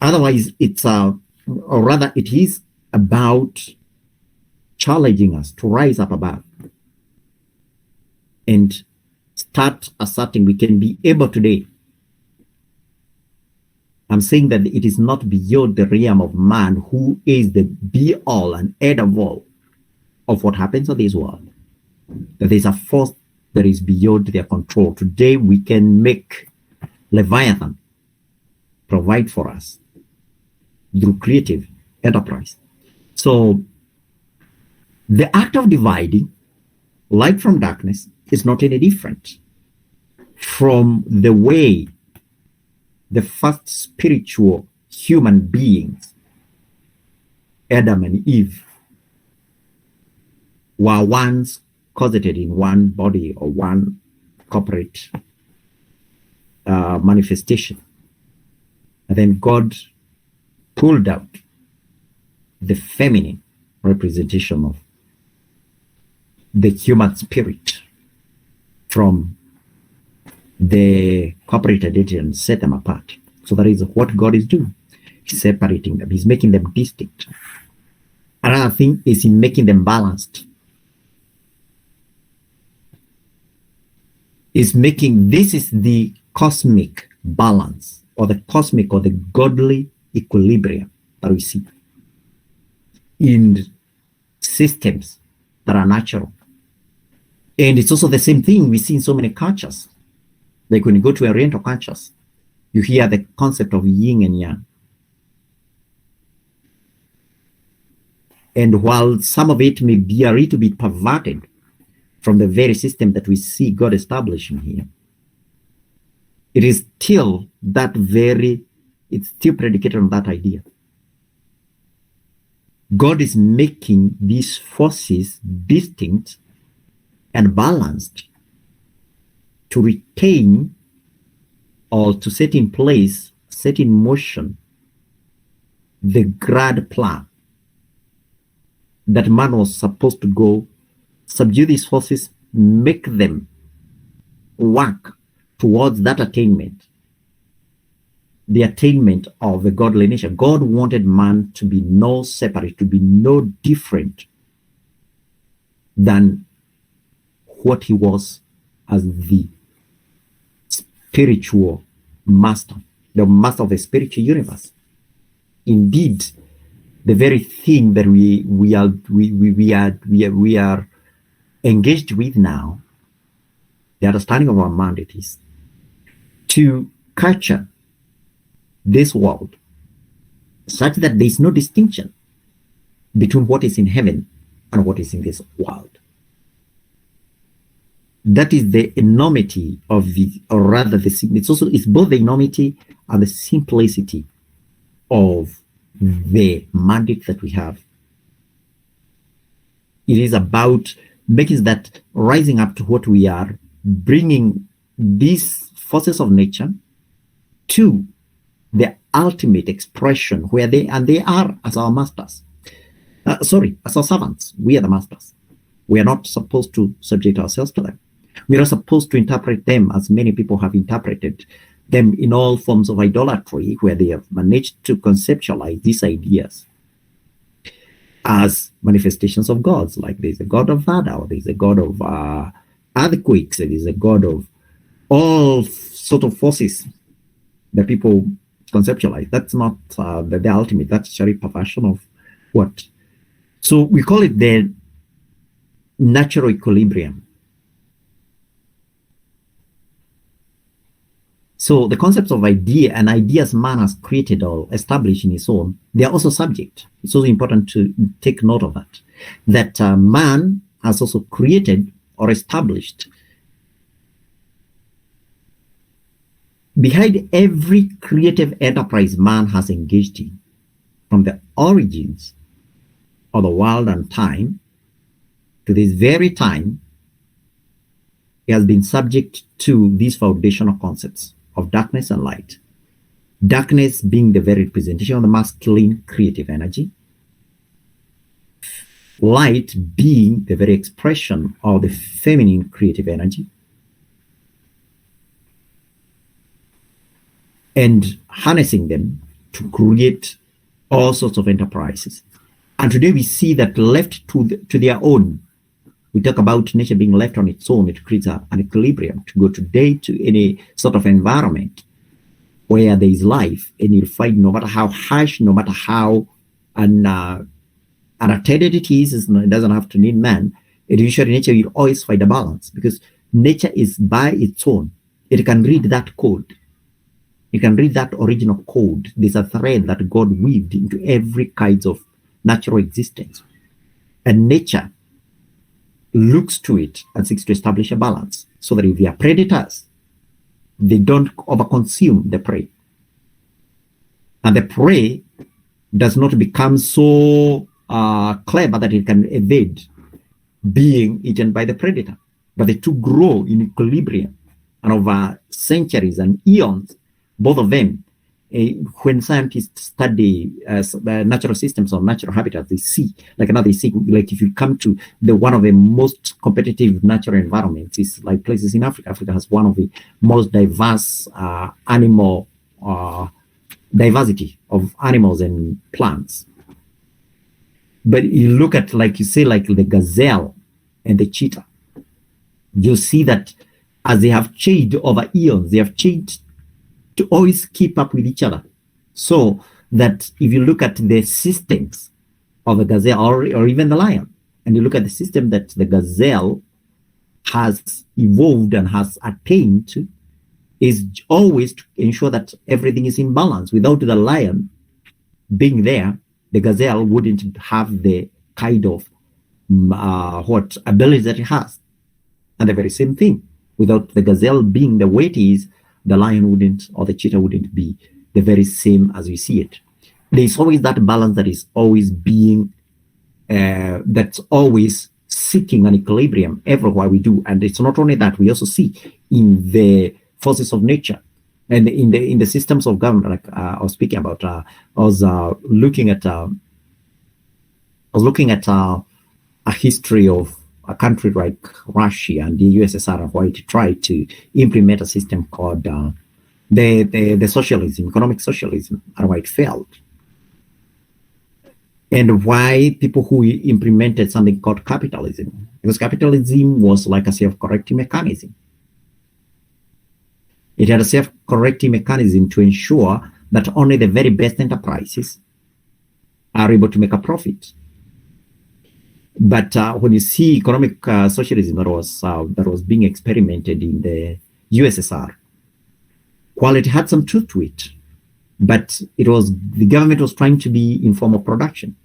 Otherwise, it's or rather, it is about challenging us to rise up above and start asserting we can be able today. I'm saying that it is not beyond the realm of man, who is the be-all and end of all of what happens on this world. That there's a force that is beyond their control. Today, we can make Leviathan provide for us through creative enterprise. So the act of dividing light from darkness is not any different from the way the first spiritual human beings, Adam and Eve, were once closeted in one body or one corporate manifestation. And then God pulled out the feminine representation of the human spirit from the corporate identity and set them apart. So that is what God is doing. He's separating them. He's making them distinct. Another thing is in making them balanced. This is the cosmic balance, or the cosmic or the godly equilibrium that we see in systems that are natural. And it's also the same thing we see in so many cultures. Like when you go to Oriental cultures, you hear the concept of yin and yang. And while some of it may be a little bit perverted from the very system that we see God establishing here, it is still it's still predicated on that idea. God is making these forces distinct and balanced to retain or to set in place, set in motion the grand plan that man was supposed to go subdue these forces, make them work towards that attainment, the attainment of the godly nature. God wanted man to be no separate, to be no different than what he was as the spiritual master, the master of the spiritual universe. Indeed, the very thing that we are engaged with now, the understanding of our mandate is to capture this world such that there is no distinction between what is in heaven and what is in this world. That is the enormity of it's both the enormity and the simplicity of the mandate that we have. It is about making that rising up to what we are, bringing these forces of nature to the ultimate expression where they are as our masters. As our servants. We are the masters. We are not supposed to subject ourselves to them. We are supposed to interpret them as many people have interpreted them in all forms of idolatry, where they have managed to conceptualize these ideas as manifestations of gods. Like there's a god of Vada, or there's a god of earthquakes, there is a god of all sort of forces that people conceptualize. That's not the ultimate. That's actually perversion of what? So we call it the natural equilibrium. So the concepts of idea and ideas man has created or established in his own, they are also subject. It's also important to take note of that. That man has also created or established. Behind every creative enterprise man has engaged in, from the origins of the world and time to this very time, he has been subject to these foundational concepts of darkness and light. Darkness being the very representation of the masculine creative energy. Light being the very expression of the feminine creative energy. And harnessing them to create all sorts of enterprises. And today we see that left to their own, we talk about nature being left on its own, it creates an equilibrium to go today to any sort of environment where there is life, and you'll find no matter how harsh, no matter how unattended it is, it doesn't have to need man, it usually nature will always find a balance, because nature is by its own. It can read that code. You can read that original code. There's a thread that God weaved into every kind of natural existence. And nature looks to it and seeks to establish a balance so that if they are predators, they don't overconsume the prey. And the prey does not become so clever that it can evade being eaten by the predator. But the two grow in equilibrium. And over centuries and eons, both of them when scientists study natural systems or natural habitats, they see, like if you come to one of the most competitive natural environments, is like places in Africa. Africa has one of the most diverse animal diversity of animals and plants. But you look at, like you say, like the gazelle and the cheetah, you see that as they have changed over eons, they have changed to always keep up with each other. So that if you look at the systems of the gazelle or even the lion, and you look at the system that the gazelle has evolved and has attained to, is always to ensure that everything is in balance. Without the lion being there, the gazelle wouldn't have the kind of ability that it has. And the very same thing, without the gazelle being the way it is, the lion wouldn't, or the cheetah wouldn't be the very same as we see it. There's always that balance that is always being, that's always seeking an equilibrium everywhere we do. And it's not only that, we also see in the forces of nature and in the systems of government, like I was speaking about. I was looking at a history of a country like Russia and the USSR, where it tried to implement a system called the socialism, economic socialism, and why it failed. And why people who implemented something called capitalism, because capitalism was like a self-correcting mechanism. It had a self-correcting mechanism to ensure that only the very best enterprises are able to make a profit. But when you see economic socialism that was being experimented in the USSR, while it had some truth to it, but the government was trying to be in form of production.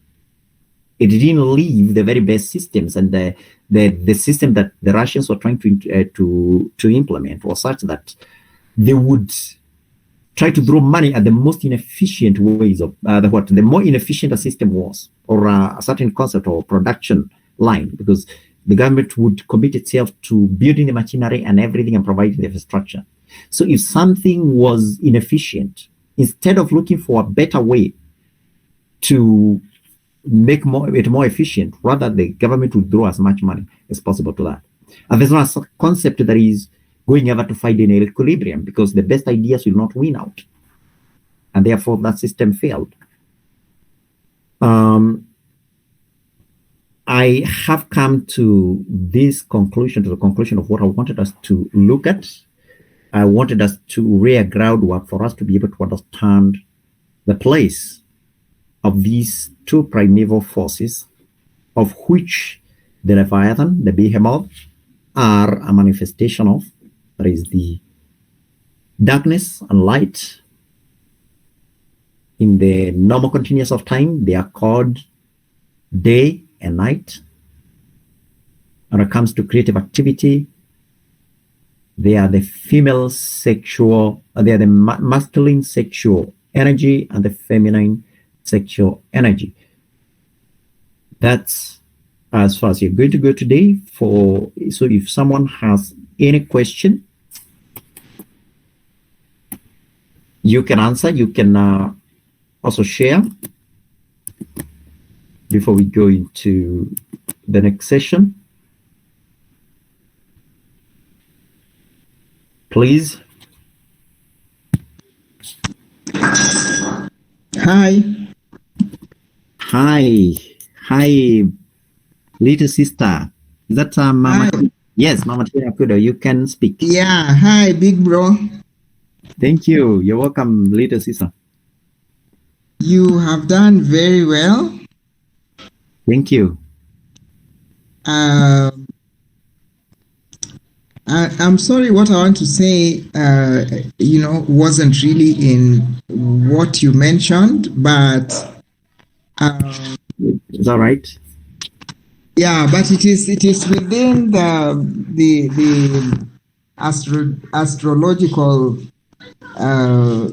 It didn't leave the very best systems, and the system that the Russians were trying to implement was such that they would try to throw money at the most inefficient ways of the more inefficient a system was, or a certain concept or production line, because the government would commit itself to building the machinery and everything and providing the infrastructure. So if something was inefficient, instead of looking for a better way to make it more efficient, rather the government would throw as much money as possible to that. And there's not a concept that is going ever to find an equilibrium, because the best ideas will not win out. And therefore that system failed. I have come to the conclusion of what I wanted us to look at. I wanted us to lay a groundwork for us to be able to understand the place of these two primeval forces, of which the Leviathan, the behemoth, are a manifestation of. There is the darkness and light. In the normal continuous of time, they are called day and night. When it comes to creative activity, they are the female sexual, they are the masculine sexual energy and the feminine sexual energy. That's as far as you're going to go today. So if someone has any question, you can answer. You can also share before we go into the next session. Please. Hi. Hi, little sister. Is that Mama? Hi. Yes, Mama Tina Kudo, you can speak. Yeah, hi, big bro. Thank you. You're welcome, little sister. You have done very well. Thank you. I'm sorry, what I want to say, wasn't really in what you mentioned, but it's all right. Yeah, but it is within the astrological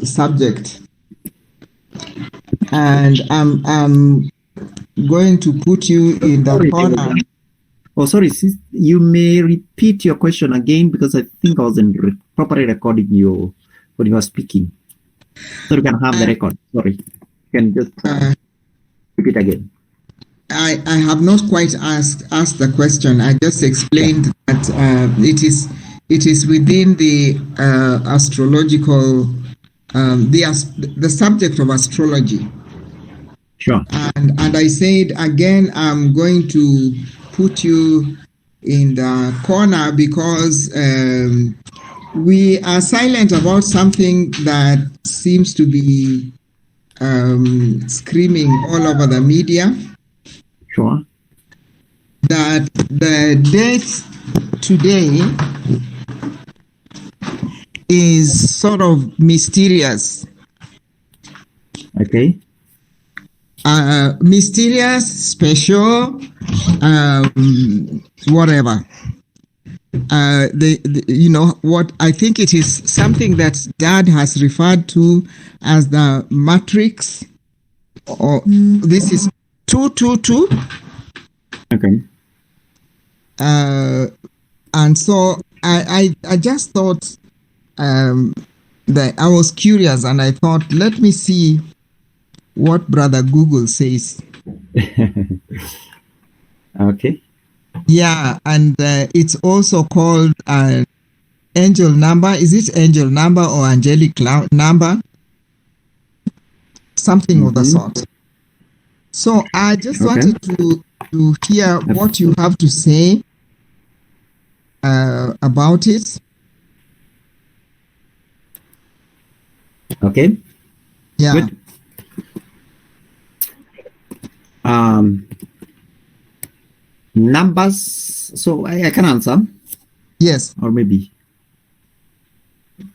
subject, and I'm going to put you in the corner. Oh, sorry, sis, you may repeat your question again, because I think I wasn't properly recording you when you were speaking. So you can have the record. Sorry. You can just repeat again. I have not quite asked the question. I just explained that it is within the astrological the subject of astrology. Sure. And I said again, I'm going to put you in the corner because we are silent about something that seems to be screaming all over the media. Sure. That the date today is sort of mysterious. Okay. Mysterious, special, whatever. You know what? I think it is something that Dad has referred to as the matrix. Or this is 222. Okay. And so I just thought that I was curious, and I thought, let me see what Brother Google says. Okay. Yeah, and it's also called an angel number. Is it angel number or angelic number? Something of the sort. So I just wanted to hear what you have to say about it. Okay. Yeah. Good. Numbers. So I can answer. Yes. Or maybe. Do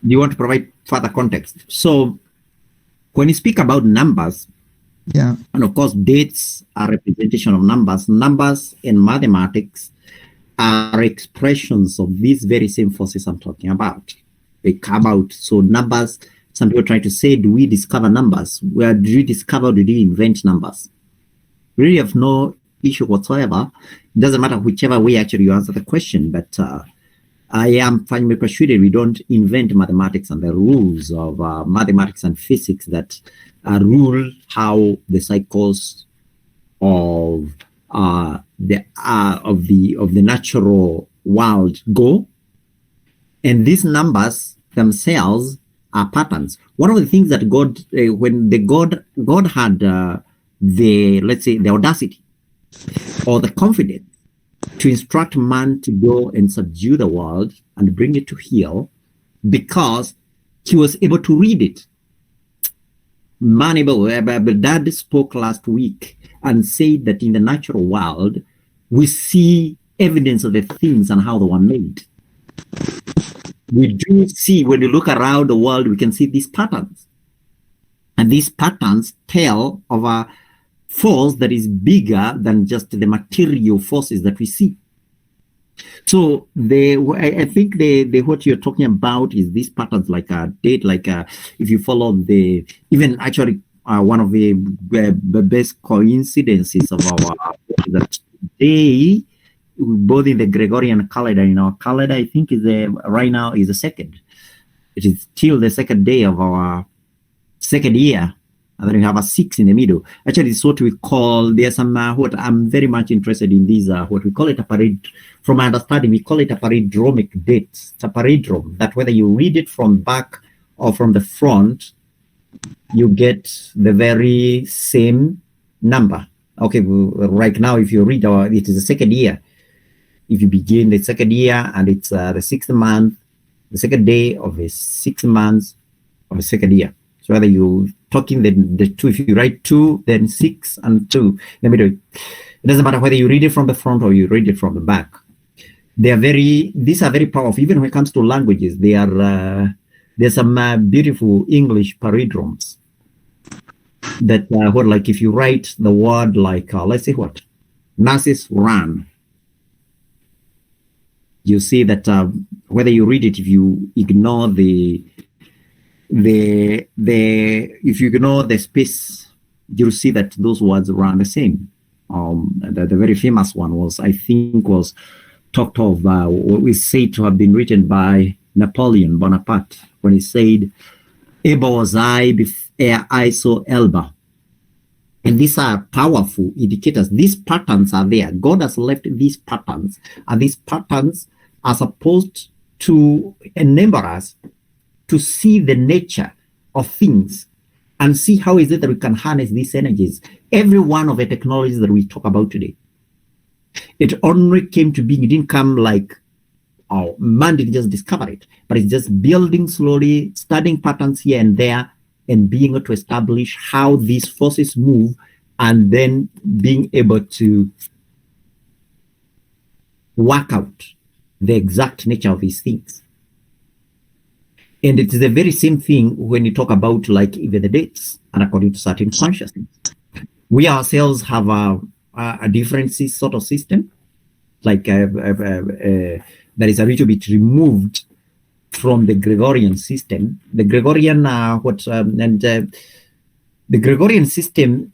you want to provide further context? So when you speak about numbers, yeah, and of course dates are representation of numbers. Numbers in mathematics are expressions of these very same forces I'm talking about. They come out. So numbers, some people try to say, do we discover numbers? Where did we discover, did we invent numbers? We really have no issue whatsoever. It doesn't matter whichever way actually you answer the question, but I am firmly persuaded we don't invent mathematics and the rules of mathematics and physics that rule how the cycles of the natural world go. And these numbers themselves are patterns. One of the things that God, when God had let's say the audacity or the confidence to instruct man to go and subdue the world and bring it to heel, because he was able to read it. Dad spoke last week and said that in the natural world, we see evidence of the things and how they were made. We do see, when you look around the world, we can see these patterns. And these patterns tell of a force that is bigger than just the material forces that we see. So I think what you're talking about is these patterns, like a date, like if you follow even actually one of the best coincidences of our that day, both in the Gregorian calendar, in our calendar, I think is right now is the second. It is still the second day of our second year. And then we have a 6 in the middle. Actually, it's what we call, there's some, what I'm very much interested in these, what we call it a parade. From my understanding, we call it a paradromic date. It's a paradrome, that whether you read it from back or from the front, you get the very same number. Okay, right now, if you read, it is the second year. If you begin the second year and it's the 6th month, the second day of the 6 months of the second year. So whether you talking the two, if you write 2, then 6 and 2 in the middle, it doesn't matter whether you read it from the front or you read it from the back. These are very powerful. Even when it comes to languages, they are there's some beautiful English paradromes that what, like if you write the word like let's say what, nurses run, you see that whether you read it, if you ignore if you ignore the space, you'll see that those words run the same. The very famous one was, I think, was talked of what we say to have been written by Napoleon Bonaparte, when he said, Eba was I, ere I saw Elba. And these are powerful indicators. These patterns are there. God has left these patterns, and these patterns are supposed to enable us to see the nature of things and see how is it that we can harness these energies. Every one of the technologies that we talk about today, it only came to being. It didn't come like, oh, man didn't just discover it, but it's just building slowly, studying patterns here and there, and being able to establish how these forces move, and then being able to work out the exact nature of these things. And it's the very same thing when you talk about like even the dates and according to certain consciousness. We ourselves have a different sort of system, like that is a little bit removed from the Gregorian system. The Gregorian the Gregorian system,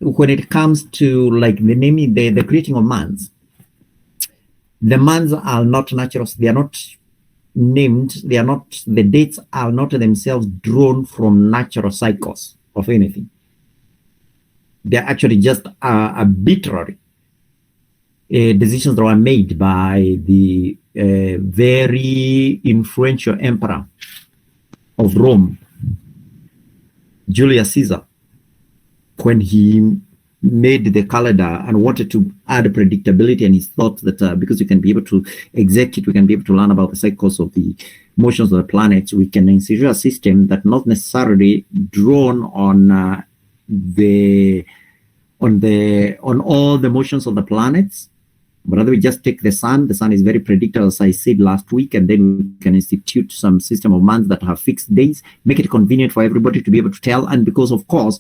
when it comes to like the naming, the creating of mans, the mans are not natural. They are not named. They are not. The dates are not themselves drawn from natural cycles of anything. They are actually just arbitrary decisions that were made by the very influential emperor of Rome, Julius Caesar, when he made the calendar and wanted to add predictability, and he thought that because we can be able to execute, we can be able to learn about the cycles of the motions of the planets, we can institute a system that not necessarily drawn on on all the motions of the planets, but rather we just take the sun. The sun is very predictable, as I said last week, and then we can institute some system of months that have fixed days, make it convenient for everybody to be able to tell. And because, of course,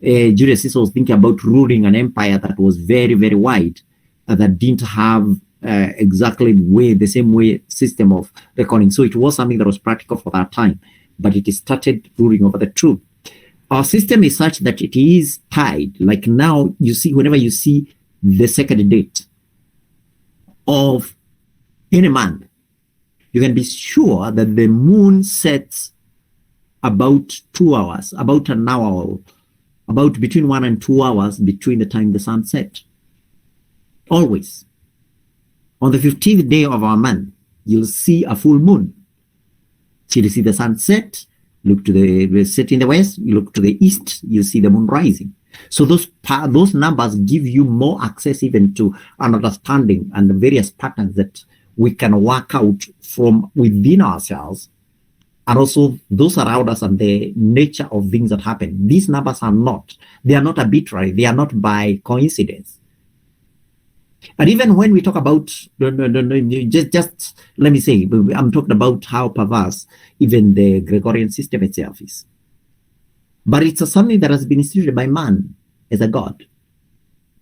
Julius Caesar was thinking about ruling an empire that was very, very wide, that didn't have exactly the same way system of reckoning. So it was something that was practical for that time, but it started ruling over the truth. Our system is such that it is tied. Like now, you see, whenever you see the second date of any month, you can be sure that the moon sets about 2 hours, about an hour, about between 1 and 2 hours between the time the sun set. Always. On the 15th day of our month, you'll see a full moon. So you see the sun set, look to the set in the west, you look to the east, you see the moon rising. So those numbers give you more access even to an understanding and the various patterns that we can work out from within ourselves, and also those around us and the nature of things that happen. These numbers are not arbitrary, they are not by coincidence. And even when we talk about, just let me say, I'm talking about how perverse even the Gregorian system itself is. But it's something that has been instituted by man as a god.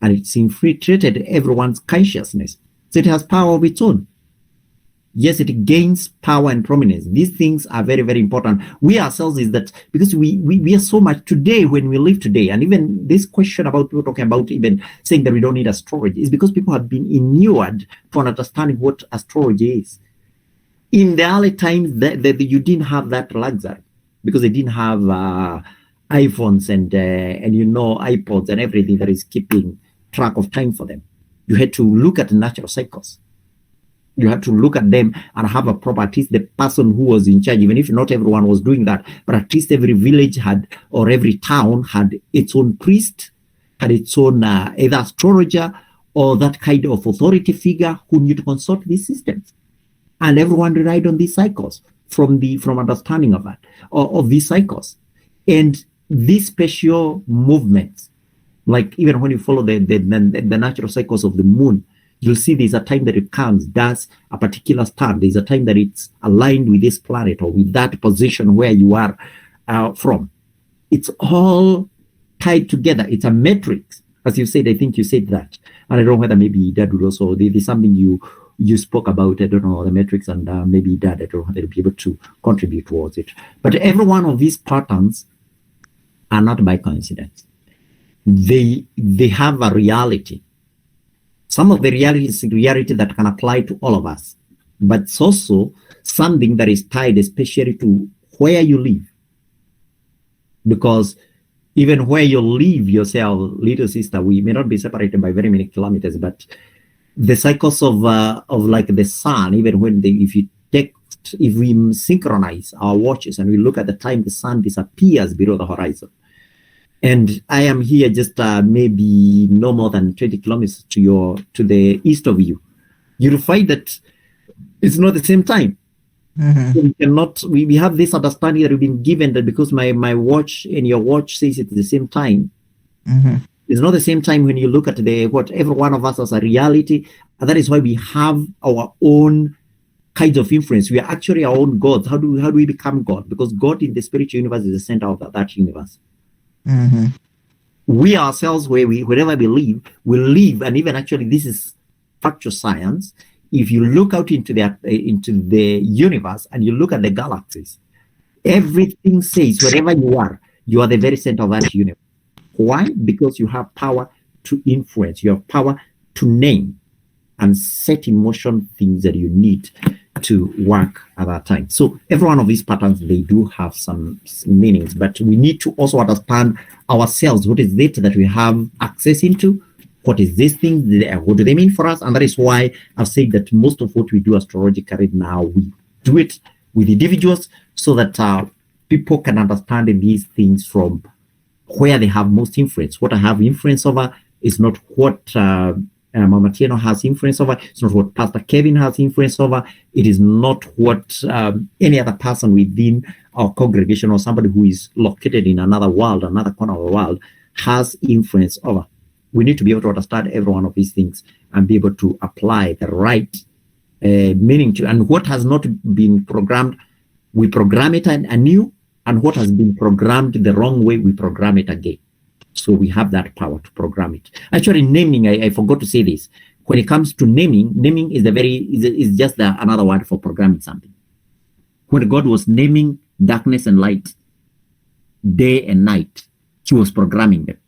And it's infiltrated everyone's consciousness. So it has power of its own. Yes, it gains power and prominence. These things are very, very important. We ourselves is that because we are so much today when we live today, and even this question about people talking about even saying that we don't need astrology is because people have been inured to understanding what astrology is. In the early times, you didn't have that luxury because they didn't have iPhones and iPods and everything that is keeping track of time for them. You had to look at the natural cycles. You had to look at them and have a proper, at least the person who was in charge, even if not everyone was doing that, but at least every village had, or every town had its own priest, had its own either astrologer or that kind of authority figure who knew to consult these systems. And everyone relied on these cycles from understanding of that, of these cycles. And these special movements, like even when you follow the natural cycles of the moon, you'll see there's a time that it comes, does a particular stand. There's a time that it's aligned with this planet or with that position where you are from. It's all tied together. It's a matrix. As you said, I think you said that. And I don't know whether maybe Dad would also, there's something you spoke about, I don't know, the matrix, and maybe Dad, I don't know whether they'll be able to contribute towards it. But every one of these patterns are not by coincidence. They have a reality. Some of the reality is reality that can apply to all of us, but it's also something that is tied especially to where you live because even where you live yourself, little sister, we may not be separated by very many kilometers, but the cycles of like the sun, even when if we synchronize our watches and we look at the time the sun disappears below the horizon, and I am here just maybe no more than 20 kilometers to the east of you, you'll find that it's not the same time. So we have this understanding that we've been given that because my watch and your watch says it's the same time. It's not the same time when you look at what every one of us as a reality. And that is why we have our own kinds of influence. We are actually our own gods. How do we become God? Because God in the spiritual universe is the center of that universe. We ourselves, wherever we live, and even actually this is factual science. If you look out into the universe and you look at the galaxies, everything says wherever you are the very center of that universe. Why? Because you have power to influence, you have power to name and set in motion things that you need to work at that time. So every one of these patterns, they do have some meanings, but we need to also understand ourselves. What is it that we have access into? What is this thing? What do they mean for us? And that is why I've said that most of what we do astrologically now, we do it with individuals so that people can understand these things from where they have most influence. What I have influence over is not what Mama Tieno has influence over. It's not what Pastor Kevin has influence over. It is not what any other person within our congregation or somebody who is located in another world, another corner of the world, has influence over. We need to be able to understand every one of these things and be able to apply the right meaning to. And what has not been programmed, we program it anew. And what has been programmed the wrong way, we program it again. So we have that power to program it. Actually, naming, I forgot to say this. When it comes to naming is just another word for programming something. When God was naming darkness and light, day and night, he was programming them.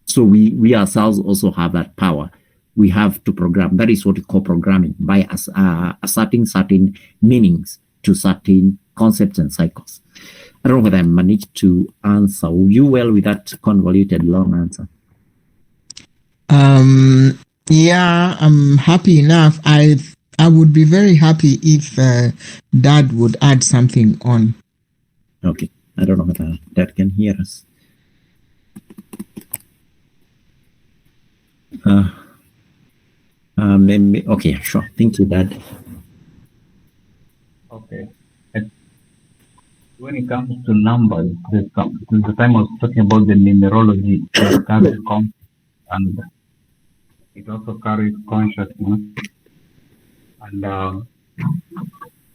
So we ourselves also have that power. We have to program. That is what we call programming, by asserting certain meanings to certain concepts and cycles. I don't know whether I managed to answer you well with that convoluted long answer. Yeah, I'm happy enough. I would be very happy if Dad would add something on. Okay. I don't know whether Dad can hear us. Maybe, okay, sure. Thank you, Dad. Okay. When it comes to numbers, the time I was talking about the numerology, it carries and it also carries consciousness. And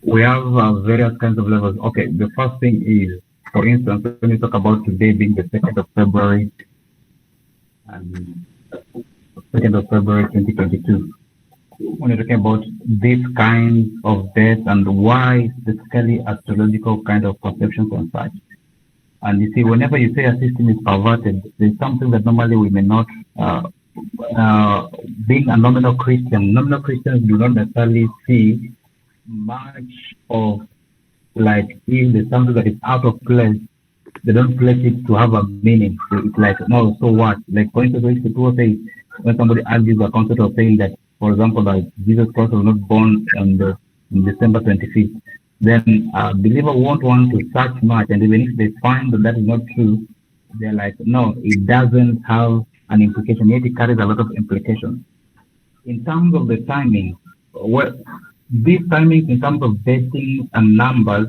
we have various kinds of levels. Okay, the first thing is, for instance, when you talk about today being the 2nd of February, and 2nd of February 2022, when you're talking about this kind of death and why specifically astrological kind of perceptions and such. And you see, whenever you say a system is perverted, there's something that normally we may not, being a nominal Christians do not necessarily see much of, like, if there's something that is out of place, they don't place it to have a meaning. So it's like, no, so what? Like, for instance, when somebody argues the concept of saying that, for example, that Jesus Christ was not born on December 25th, then a believer won't want to search much, and even if they find that is not true, they're like, no, it doesn't have an implication, yet it carries a lot of implications. In terms of the timing, these timings in terms of dating and numbers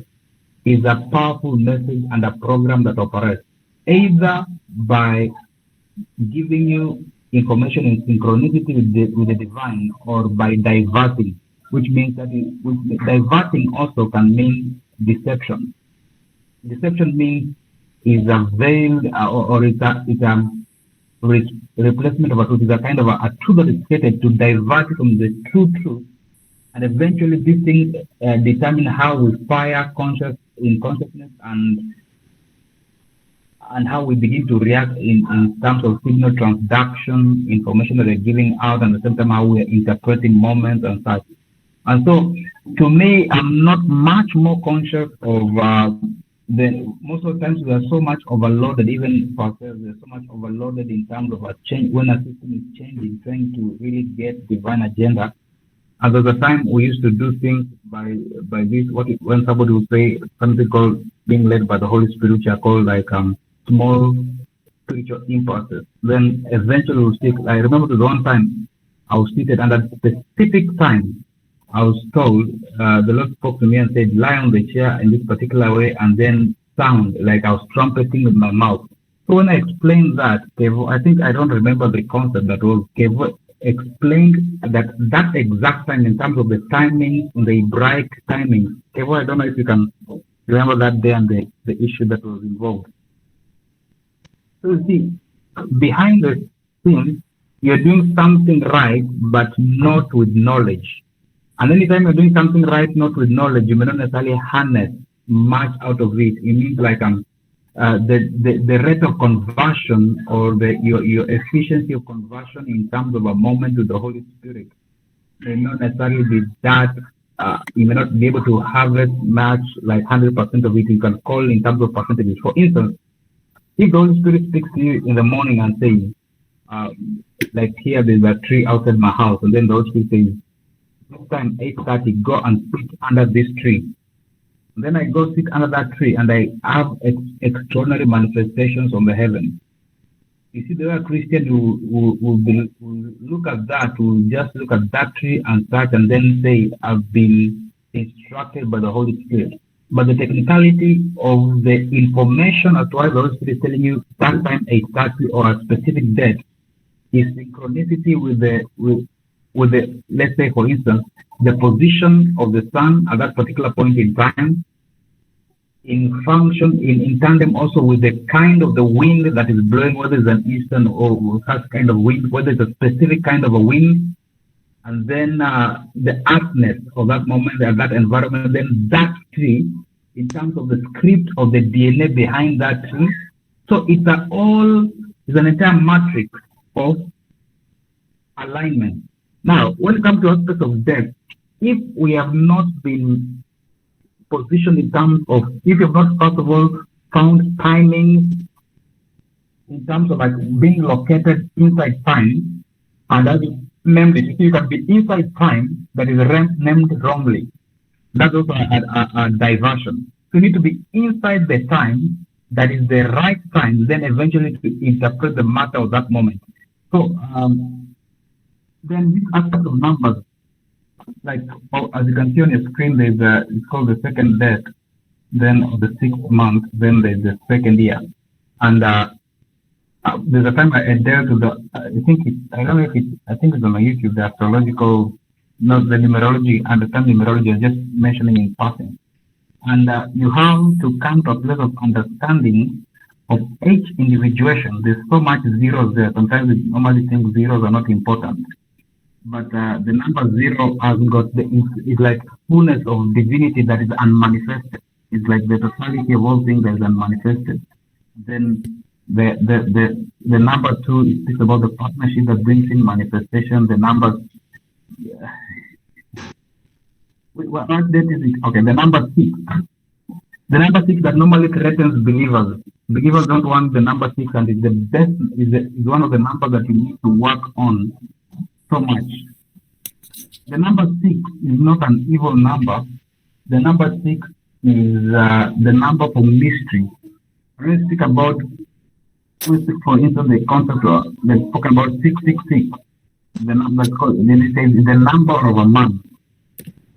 is a powerful message and a program that operates either by giving you information in synchronicity with the divine, or by diverting, which means that diverting also can mean deception. Deception means is a veiled or it's a replacement of a truth. It's a kind of a truth that is stated to divert from the true truth, and eventually this thing determine how we fire consciousness and how we begin to react in terms of signal transduction, information that we're giving out, and at the same time how we're interpreting moments and such. And so, to me, I'm not much more conscious of then most of the times we are so much overloaded, even for ourselves, we are so much overloaded in terms of a change when a system is changing, trying to really get divine agenda. And at the time we used to do things by this when somebody would say something called being led by the Holy Spirit, which are called like small spiritual impulses. Then eventually we'll stick. I remember the one time I was seated and at a specific time I was told, the Lord spoke to me and said, lie on the chair in this particular way and then sound like I was trumpeting with my mouth. So when I explained that, Kevo, I think I don't remember the concept that was Kevo explained that exact time in terms of the timing, the Hebraic timing. Kevo, I don't know if you can remember that day and the issue that was involved. So you see, behind the scenes, you're doing something right, but not with knowledge. And anytime you're doing something right, not with knowledge, you may not necessarily harness much out of it. It means like the rate of conversion or your efficiency of conversion in terms of a moment with the Holy Spirit may not necessarily be that. You may not be able to harvest much, like 100% of it. You can call in terms of percentages. For instance, if the Holy Spirit speaks to you in the morning and says, like here, there's a tree outside my house, and then the Holy Spirit says, next time 8:30, go and sit under this tree. And then I go sit under that tree and I have extraordinary manifestations on the heaven. You see, there are Christians who look at that, who just look at that tree and start and then say, I've been instructed by the Holy Spirit. But the technicality of the information as to why the Holy Spirit is telling you that time 8:30 or a specific date is synchronicity with the let's say, for instance, the position of the sun at that particular point in time, in function, in tandem also with the kind of the wind that is blowing, whether it's an eastern or such kind of wind, whether it's a specific kind of a wind, and then the aptness of that moment and that environment, then that tree, in terms of the script of the DNA behind that tree. So it's an entire matrix of alignment. Now, when it comes to aspects of death, if we have not been positioned in terms of, if you have not first of all found timing in terms of like being located inside time, and that is named, you can be inside time that is named wrongly. That's also a diversion. So you need to be inside the time that is the right time, then eventually to interpret the matter of that moment. So, then this aspect of numbers, like as you can see on your screen, there's it's called the second death, then the 6th month, then there's the second year, and there's a time I adhere to the I don't know if I think it's on my YouTube, the astrological, not the numerology and the term numerology, I'm just mentioning in passing, and you have to come to a place of understanding of each individuation. There's so much zeros there. Sometimes we normally think zeros are not important. But the number 0 has got it's like fullness of divinity that is unmanifested. It's like the totality of all things that is unmanifested. Then the number 2 speaks about the partnership that brings in manifestation. The number what date is it? Okay, the number 6. The number 6 that normally threatens believers. Believers don't want the number 6, and it's the best. Is one of the numbers that you need to work on so much. The number 6 is not an evil number. The number 6 is the number for mystery. When we speak about, for instance, the concept of, they spoke about 666. The number called, then it says the number of a man.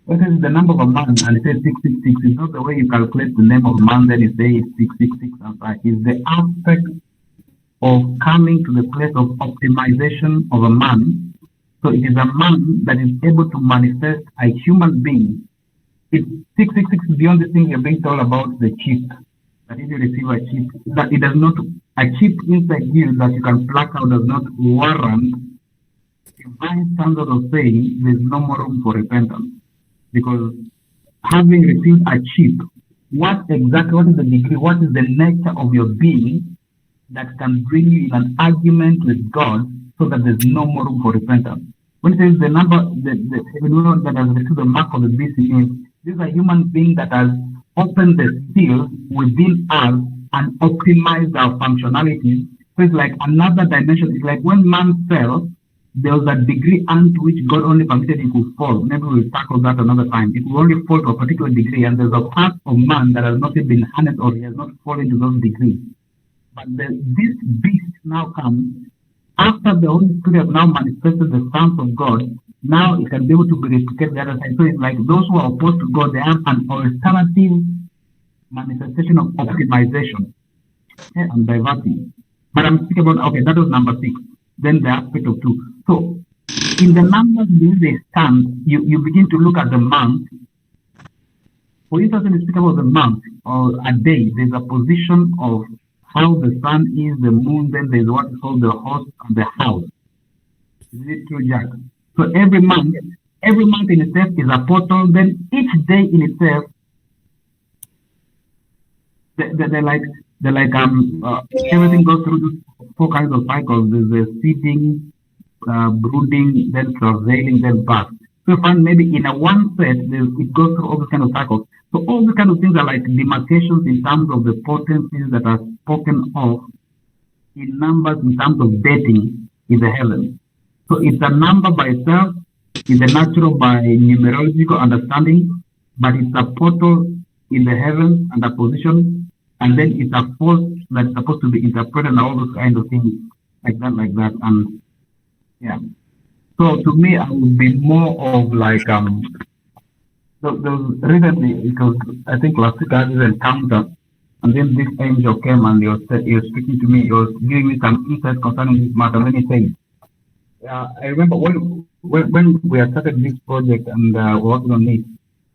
What is the number of a man? And it says 666. It's not the way you calculate the name of a man, then you say it's 666. And like, it's the aspect of coming to the place of optimization of a man. So it is a man that is able to manifest a human being. It's 666 is beyond the thing you're being told about the chip. That if you receive a chip, that it does not, a chip inside you that you can pluck out does not warrant divine standard of saying there's no more room for repentance. Because having received a chip, what is the degree, what is the nature of your being that can bring you in an argument with God so that there's no more room for repentance? When it says the number, everyone that has received the mark of the beast, this is a human being that has open the seal within us and optimize our functionalities. So it's like another dimension. It's like when man fell, there was a degree unto which God only permitted it to fall. Maybe we'll tackle that another time. It will only fall to a particular degree, and there's a part of man that has not yet been harnessed or he has not fallen to those degrees. But this beast now comes after the Holy Spirit has now manifested the sons of God. Now it can be able to be replicated the other side. So it's like those who are opposed to God, they have an alternative manifestation of optimization and diverting. But I'm speaking about, okay, that was number 6. Then the aspect of 2. So in the numbers they stand, you begin to look at the month. For instance, when you speak about the month or a day, there's a position of how the sun is, the moon, then there's what is called the host and the house. Is it true, Jack? So every month in itself is a portal. Then each day in itself, they're like everything goes through 4 kinds of cycles. There's the seeding, brooding, then travailing, then birth. So you find maybe in a one set, it goes through all these kind of cycles. So all these kind of things are like demarcations in terms of the potencies that are spoken of in numbers in terms of dating in the heavens. So it's a number by itself, it's a natural by numerological understanding, but it's a portal in the heavens and a position, and then it's a force that's supposed to be interpreted and all those kind of things like that. And yeah. So to me, I would be more of like recently, because I think last week I had this encounter, and then this angel came and he was speaking to me. He was giving me some insights concerning this matter. Let me say, I remember when we had started this project and working on it,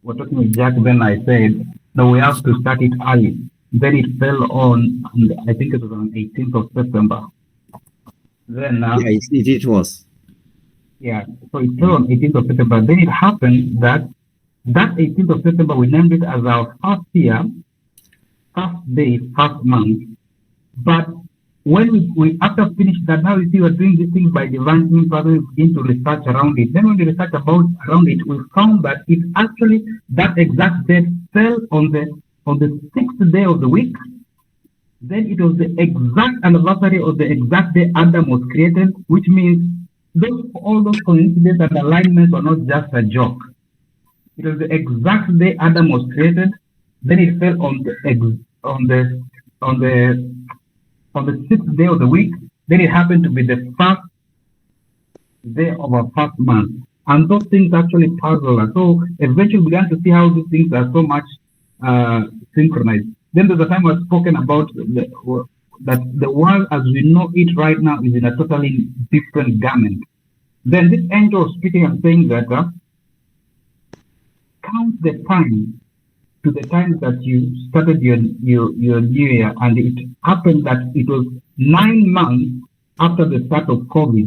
we're talking with Jack. Then I said, no, we have to start it early. Then it fell on, and I think it was on 18th of September. Then it was. Yeah, so it fell on 18th of September. Then it happened that 18th of September, we named it as our first year, first day, first month. But when we after finished that, now you see we're doing these things by divine means, rather we begin to research around it. Then when we research around it, we found that it actually, that exact date fell on the 6th day of the week. Then it was the exact anniversary of the exact day Adam was created, which means all those coincidences and alignments are not just a joke. It was the exact day Adam was created. Then it fell on the 6th day of the week. Then it happened to be the first day of our first month. And those things actually puzzle us. So eventually we began to see how these things are so much synchronized. Then there's a time I've spoken about that the world as we know it right now is in a totally different garment. Then this angel was speaking and saying that count the time to the time that you started your new year, and it happened that it was 9 months after the start of COVID.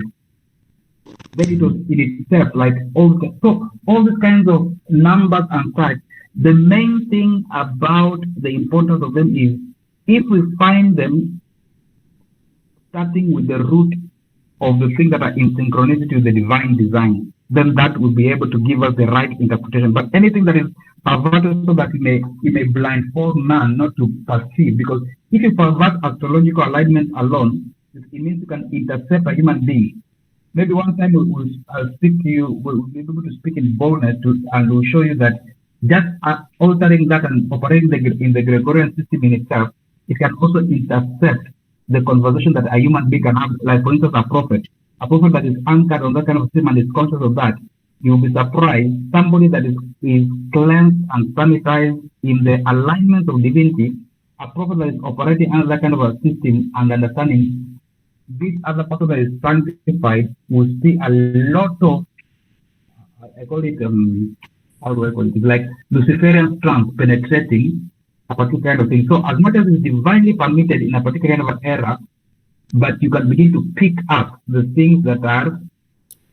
Then it was in itself like all these kinds of numbers and such. The main thing about the importance of them is if we find them starting with the root of the things that are in synchronicity with the divine design, then that will be able to give us the right interpretation. But anything that is perverted so that it may blindfold man not to perceive, because if you pervert astrological alignment alone, it means you can intercept a human being. Maybe one time I'll speak to you, we'll be able to speak in boldness and we'll show you that just altering that and operating in the Gregorian system in itself, it can also intercept the conversation that a human being can have, like for instance a prophet that is anchored on that kind of system and is conscious of that. You'll be surprised, somebody that is cleansed and sanitized in the alignment of divinity, a prophet that is operating under that kind of a system and understanding, this other person that is sanctified will see a lot of, I call it, how do I call it? It's like Luciferian strands penetrating a particular kind of thing. So as much as it's divinely permitted in a particular kind of era, but you can begin to pick up the things that are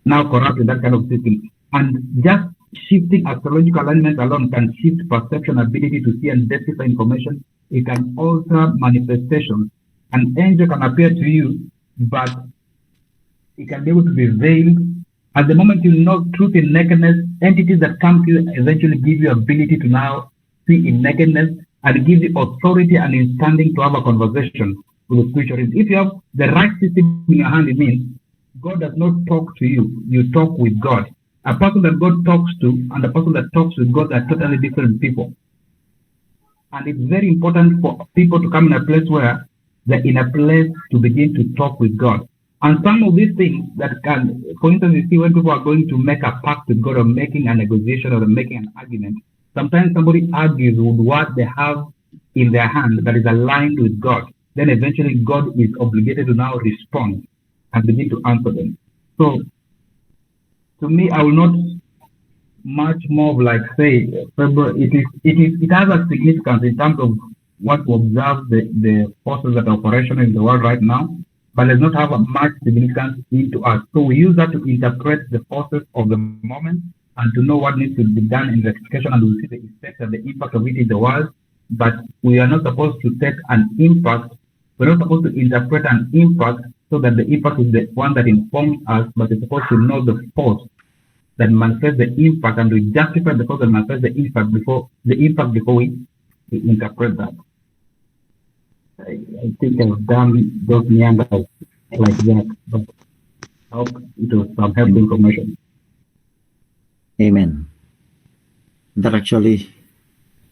now corrupt in that kind of system. And just shifting astrological alignment alone can shift perception, ability to see and decipher information. It can alter manifestations. An angel can appear to you, but it can be able to be veiled. At the moment you know truth in nakedness, entities that come to you eventually give you ability to now see in nakedness, and give the authority and understanding to have a conversation with the spiritual. If you have the right system in your hand, it means God does not talk to you, you talk with God. A person that God talks to and a person that talks with God are totally different people. And it's very important for people to come in a place where they're in a place to begin to talk with God. And some of these things that can, for instance, you see when people are going to make a pact with God or making a negotiation or making an argument, sometimes somebody argues with what they have in their hand that is aligned with God. Then eventually God is obligated to now respond and begin to answer them. So to me, I will not much more of like say, it has a significance in terms of what we observe the forces that are operational in the world right now, but does not have a much significance into us. So we use that to interpret the forces of the moment and to know what needs to be done in rectification, and we see the effect and the impact of it in the world. But we are not supposed to take an impact. We're not supposed to interpret an impact so that the impact is the one that informs us, but we're supposed to know the force that manifests the impact, and we justify the force that manifests the impact before we interpret that. I think I've done those meanders like that, but I hope it was some helpful information. Amen. That actually,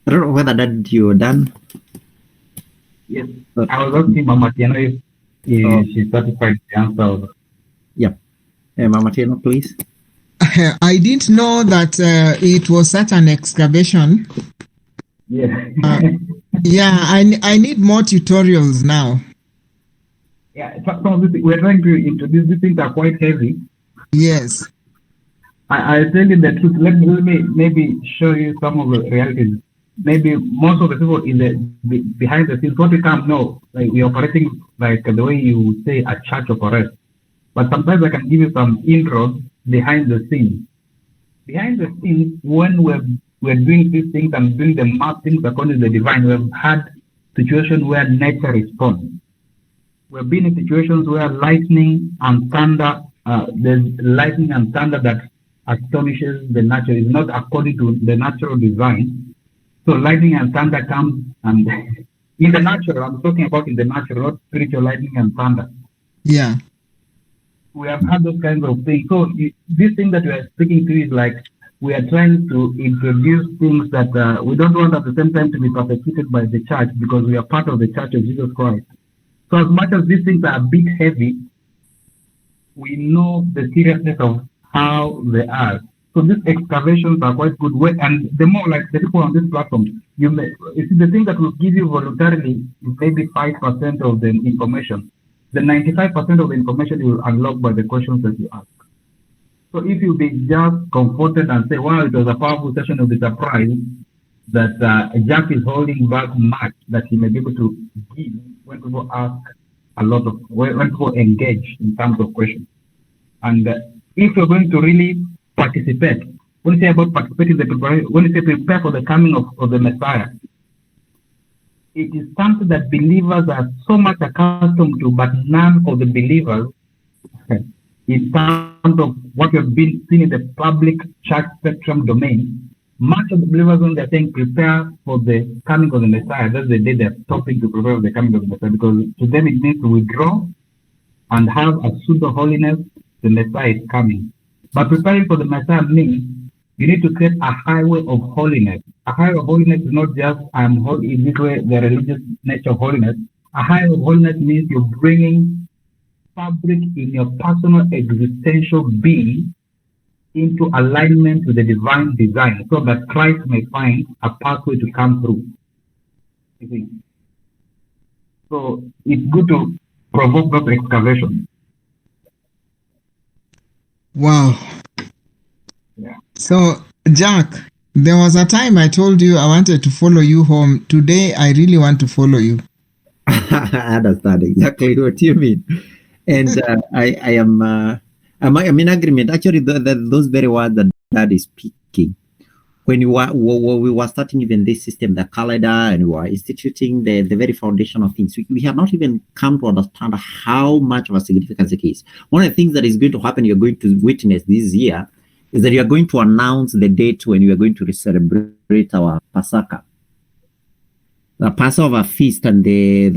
I don't know whether that you were done. Yes, I was asking Mama Tiano if she's satisfied with the answer. Yeah. Mama Tiano, please. I didn't know that it was such an excavation. Yeah. Yeah, I need more tutorials now. Yeah, some of this, we're trying to introduce these things are quite heavy. Yes. I tell you the truth. Let me maybe show you some of the realities. Maybe most of the people in the behind the scenes, what we can't know, like we're operating like the way you say a church operates. But sometimes I can give you some intros behind the scenes. Behind the scenes, when we're doing these things and doing the math things according to the divine, we've had situations where nature responds. We've been in situations where lightning and thunder, there's lightning and thunder that astonishes the nature. It's not according to the natural design. So lightning and thunder come, and in the natural, I'm talking about in the natural, not spiritual lightning and thunder. Yeah. We have had those kinds of things. So this thing that we are speaking to is like we are trying to introduce things that we don't want at the same time to be persecuted by the church, because we are part of the church of Jesus Christ. So as much as these things are a bit heavy, we know the seriousness of how they are. So these excavations are quite good. And the more like the people on this platform, you see the thing that will give you voluntarily is maybe 5% of the information. The 95% of the information you will unlock by the questions that you ask. So if you be just comforted and say, wow, it was a powerful session, you'll be surprised that Jack is holding back much that he may be able to give when people ask a lot of, when people engage in terms of questions. And if you're going to really participate, when you say about participating in the preparation, when you say prepare for the coming of the Messiah, it is something that believers are so much accustomed to, but none of the believers, in terms of what you've been seen in the public church spectrum domain, much of the believers, when they're saying prepare for the coming of the Messiah, that's the day they're stopping to prepare for the coming of the Messiah, because to them it means to withdraw and have a pseudo holiness. The Messiah is coming. But preparing for the Messiah means you need to create a highway of holiness. A highway of holiness is not just I'm holy in this way, the religious nature of holiness. A highway of holiness means you're bringing fabric in your personal existential being into alignment with the divine design, so that Christ may find a pathway to come through. You see? So it's good to provoke those excavations. Wow. Yeah. So, Jack, there was a time I told you I wanted to follow you home. Today, I really want to follow you. I understand exactly what you mean. And I'm in agreement. Actually, those very words that Dad is speaking, when we were starting even this system, the calendar, and we were instituting the very foundational things, we have not even come to understand how much of a significance it is. One of the things that is going to happen, you're going to witness this year, is that you are going to announce the date when you are going to celebrate our Pasaka. the Passover feast and the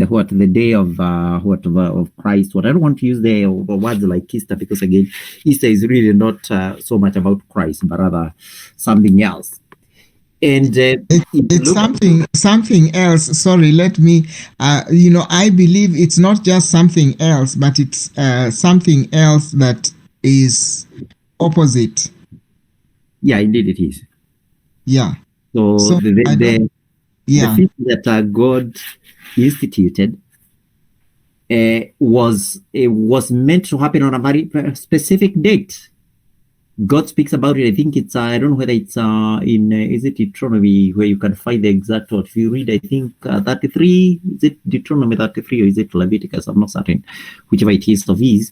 day of of Christ. What I don't want to use the words like Easter, because again, Easter is really not so much about Christ, but rather something else. And it's something else. Sorry, let me. I believe it's not just something else, but it's something else that is opposite. Yeah, indeed it is. Yeah. So the feast that God instituted was meant to happen on a very specific date. God speaks about it. I think it's I don't know whether it's in is it Deuteronomy, where you can find the exact word. If you read, I think 33, is it Deuteronomy 33 or is it Leviticus? I'm not certain, whichever it is of these.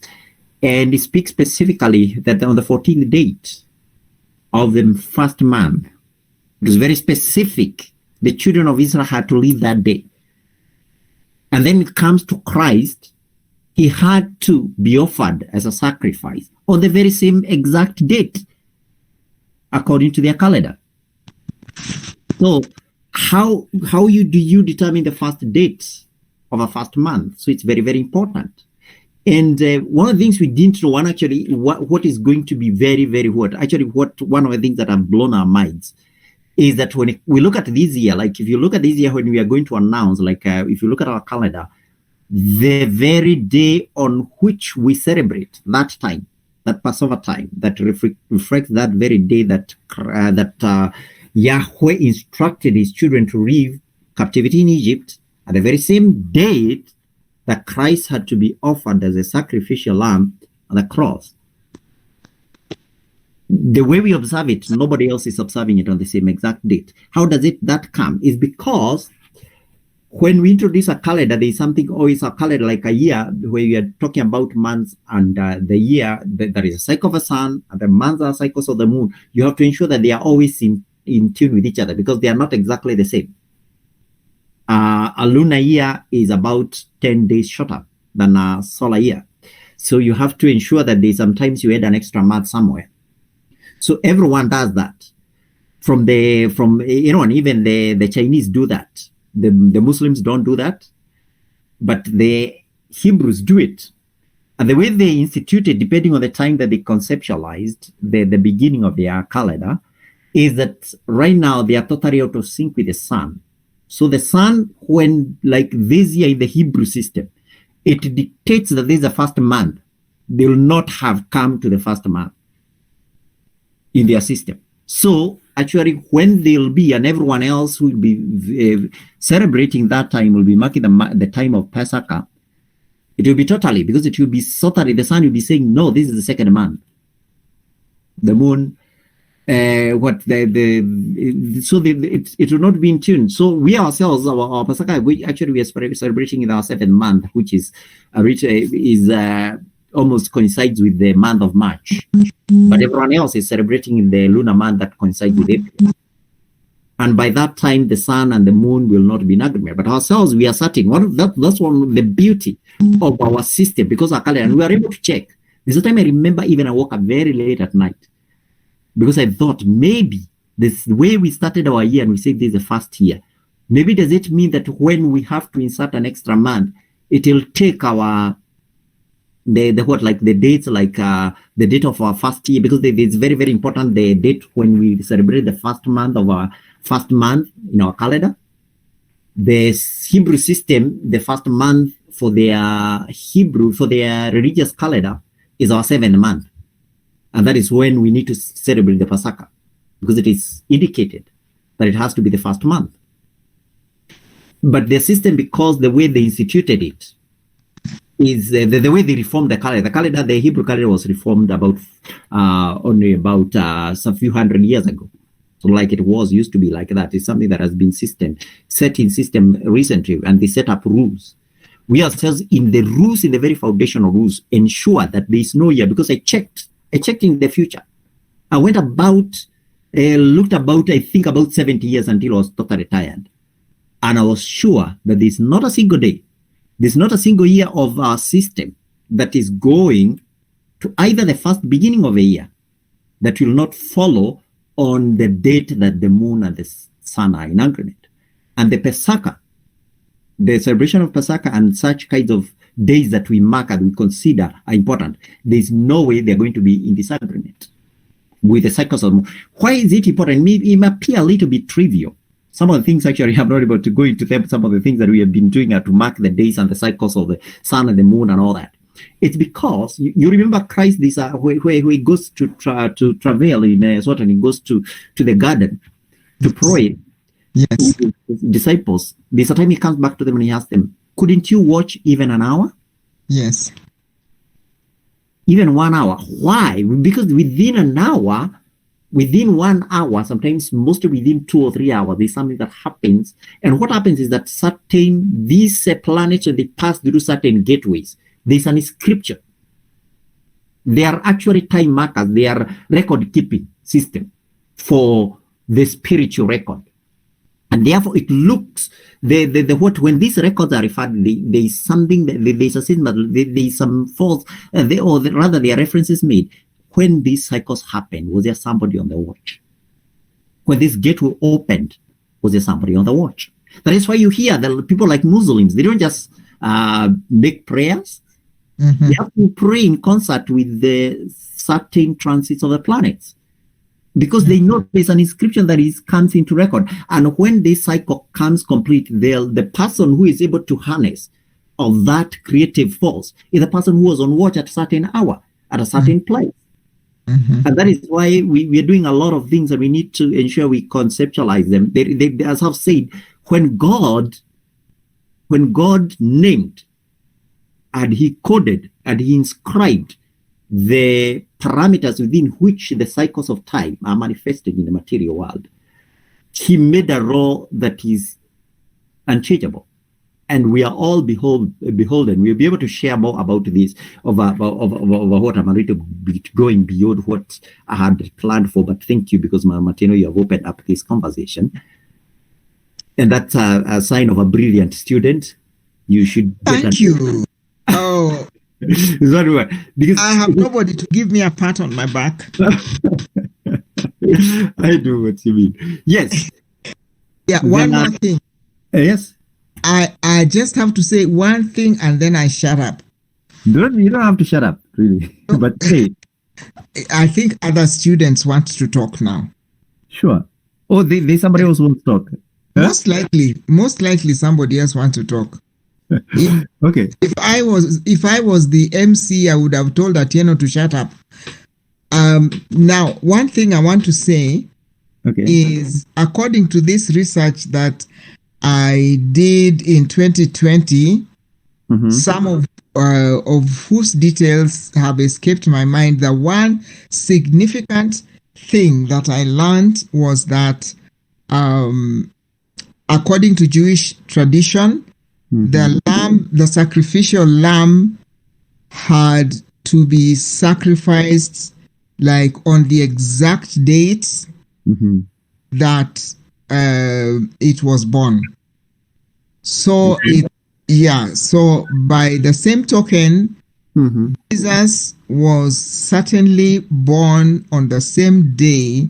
And it speaks specifically that on the 14th date of the first month, it was very specific. The children of Israel had to live that day. And then it comes to Christ, he had to be offered as a sacrifice on the very same exact date, according to their calendar. So how do you determine the first date of a first month? So it's very, very important. And one of the things we didn't know, what is going to be very, very one of the things that have blown our minds is that when we look at this year, like if you look at this year when we are going to announce, like if you look at our calendar, the very day on which we celebrate that time, that Passover time, that reflects that very day that Yahweh instructed his children to leave captivity in Egypt, at the very same date that Christ had to be offered as a sacrificial lamb on the cross. The way we observe it, nobody else is observing it on the same exact date. How does that come? Is because when we introduce a calendar, there is something always a calendar like a year, where we are talking about months, and the year, there is a cycle of the sun, and the months are cycles of the moon. You have to ensure that they are always in tune with each other, because they are not exactly the same. A lunar year is about 10 days shorter than a solar year. So you have to ensure that sometimes you add an extra month somewhere. So everyone does that. And even the Chinese do that. The Muslims don't do that, but the Hebrews do it. And the way they instituted, depending on the time that they conceptualized the beginning of their calendar, is that right now they are totally out of sync with the sun. So the sun, when like this year in the Hebrew system, it dictates that this is the first month. They will not have come to the first month in their system. So actually when they'll be, and everyone else will be celebrating that time, will be marking the time of Passover, it will be totally, because it will be totally, the sun will be saying, no, this is the second month. The moon, it will not be in tune. So we ourselves, our Passover, we are celebrating in our 7th month, which is almost coincides with the month of March. But everyone else is celebrating in the lunar month that coincides with April. And by that time, the sun and the moon will not be in agreement. But ourselves, we are certain. That's one of the beauty of our system, because our calendar, and we are able to check. This is the time I remember even I woke up very late at night, because I thought maybe this way we started our year and we said this is the first year. Maybe does it mean that when we have to insert an extra month, it will take our the dates, like the date of our first year, because it's very, very important, the date when we celebrate the first month of our first month in our calendar. The Hebrew system, the first month for their religious calendar is our 7th month. And that is when we need to celebrate the Passover, because it is indicated that it has to be the first month. But the system, because the way they instituted it, is the way they reformed the calendar. The Hebrew calendar was reformed only about some few hundred years ago. So like it used to be like that. It's something that has been set in system recently, and they set up rules. We ourselves in the rules, in the very foundational rules, ensure that there is no year, because I checked in the future. I went looked about, I think about 70 years until I was totally tired. And I was sure that there's not a single day, there's not a single year of our system that is going to either the first beginning of a year that will not follow on the date that the moon and the sun are in agreement. And the Passover the celebration of Pasaka and such kinds of days that we mark and we consider are important, there's no way they're going to be in disagreement with the cycles of. Why is it important? It may appear a little bit trivial. Some of the things actually I'm not able to go into them. Some of the things that we have been doing are to mark the days and the cycles of the sun and the moon and all that. It's because you remember Christ. This where he goes to travel in sort, and he goes to the garden to pray. Yes. With his disciples. There's a time he comes back to them and he asks them, "Couldn't you watch even an hour?" Yes. Even 1 hour. Why? Because within 1 hour, sometimes mostly within 2 or 3 hours, there's something that happens. And what happens is that these planets, they pass through certain gateways. There's an inscription. They are actually time markers. They are record keeping system for the spiritual record. And therefore it looks, when these records are referred, there is something, there's a system, there is some false, rather there are references made. When these cycles happened, was there somebody on the watch? When this gateway opened, was there somebody on the watch? That is why you hear that people like Muslims, they don't just make prayers. Mm-hmm. They have to pray in concert with the certain transits of the planets, because they know there's an inscription that comes into record. And when this cycle comes complete, the person who is able to harness of that creative force is the person who was on watch at a certain hour, at a certain place. Mm-hmm. And that is why we are doing a lot of things, and we need to ensure we conceptualize them. They, as I've said, when God named and he coded and he inscribed the parameters within which the cycles of time are manifested in the material world, he made a law that is unchangeable. And we are all beholden. We'll be able to share more about this, of what I'm a little bit going beyond what I had planned for. But thank you, because Martino, you have opened up this conversation. And that's a sign of a brilliant student. You should. Thank you. Oh. Because I have nobody to give me a pat on my back. I know what you mean. Yes. Yeah, one more thing. Yes. I just have to say one thing and then I shut up. You don't have to shut up, really. But hey. I think other students want to talk now. Sure. Oh, there's somebody else wants to talk. Huh? Most likely somebody else wants to talk. Okay. If I was the MC, I would have told Atieno to shut up. Now, one thing I want to say is, according to this research that I did in 2020, some of whose details have escaped my mind. The one significant thing that I learned was that, according to Jewish tradition, the sacrificial lamb had to be sacrificed like on the exact date that it was born. So so by the same token, Jesus was certainly born on the same day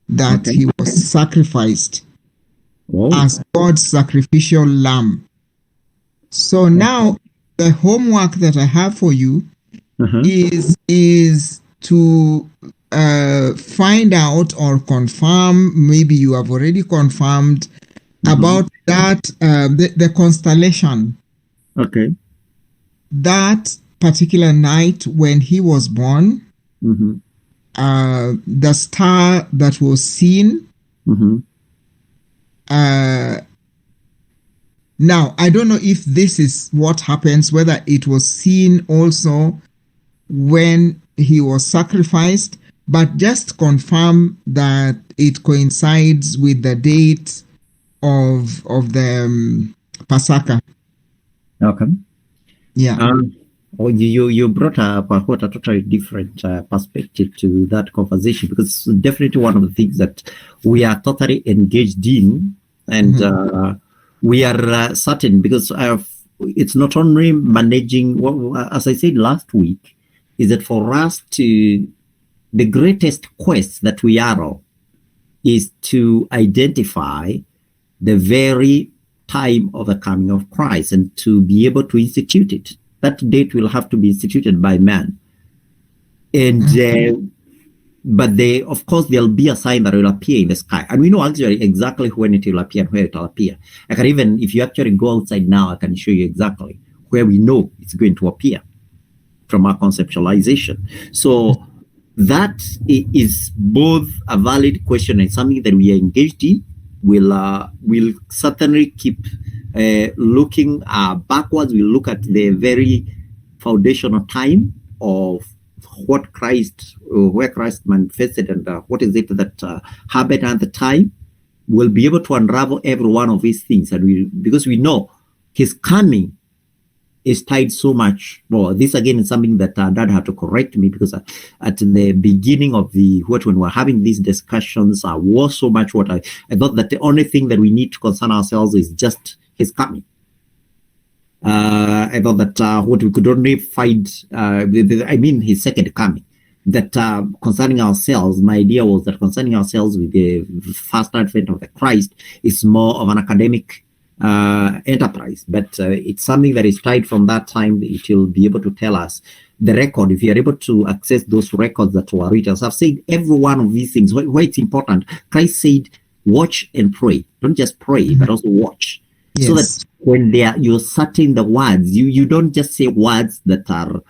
that he was sacrificed as God's sacrificial lamb. So now the homework that I have for you is to find out or confirm, maybe you have already confirmed, about that, the constellation. Okay. That particular night when he was born, the star that was seen. Now, I don't know if this is what happens, whether it was seen also when he was sacrificed, but just confirm that it coincides with the date of the Pasaka. Okay. Yeah. You brought up a totally different perspective to that conversation, because it's definitely one of the things that we are totally engaged in, and we are certain, because it's not only managing, as I said last week, is that for us the greatest quest that we are on is to identify the very time of the coming of Christ and to be able to institute it. That date will have to be instituted by man. And but of course, there'll be a sign that will appear in the sky. And we know actually exactly when it will appear and where it will appear. I can even, if you actually go outside now, I can show you exactly where we know it's going to appear from our conceptualization. So that is both a valid question and something that we are engaged in. We'll certainly keep looking backwards. We'll look at the very foundational time of what Christ, where Christ manifested, and what is it that happened at the time. We'll be able to unravel every one of these things, and because we know his coming is tied so much more. This again is something that Dad had to correct me, because at the beginning of when we were having these discussions, I was so much what I thought that the only thing that we need to concern ourselves is just his coming. I thought that what we could only find, his second coming, that concerning ourselves, my idea was that concerning ourselves with the first advent of the Christ is more of an academic enterprise, but it's something that is tied from that time. It will be able to tell us the record, if you are able to access those records that were written. So I've said every one of these things, why it's important. Christ said, watch and pray. Don't just pray, but also watch. Yes. So that when you're citing the words, you don't just say words that are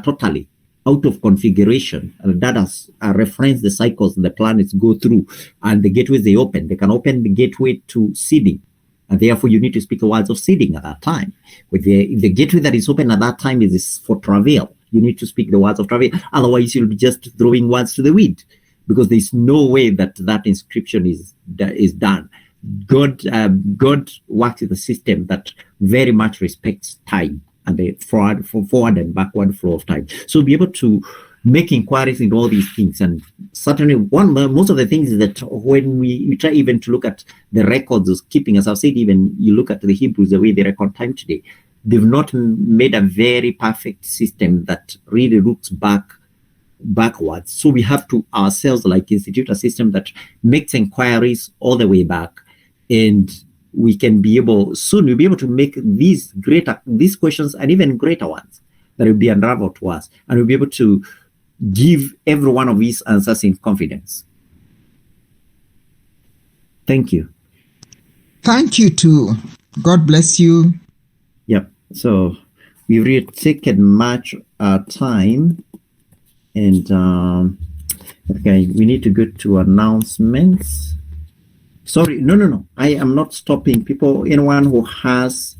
totally out of configuration. That has referenced the cycles the planets go through, and the gateways they open. They can open the gateway to seeding, and therefore you need to speak the words of seeding at that time. With the gateway that is open at that time is for travail, you need to speak the words of travail. Otherwise, you'll be just throwing words to the wind, because there's no way that inscription is done. God works with a system that very much respects time and the forward and backward flow of time. So be able to make inquiries in all these things. And certainly most of the things is that when we try even to look at the records of keeping, as I've said, even you look at the Hebrews, the way they record time today, they've not made a very perfect system that really looks backwards. So we have to ourselves institute a system that makes inquiries all the way back. And we can soon we'll be able to make these questions and even greater ones that will be unraveled to us, and we'll be able to give every one of these answers in confidence. Thank you. Thank you too. God bless you. Yep. So we've really taken much time, and okay, we need to go to announcements. Sorry, no. I am not stopping people. Anyone who has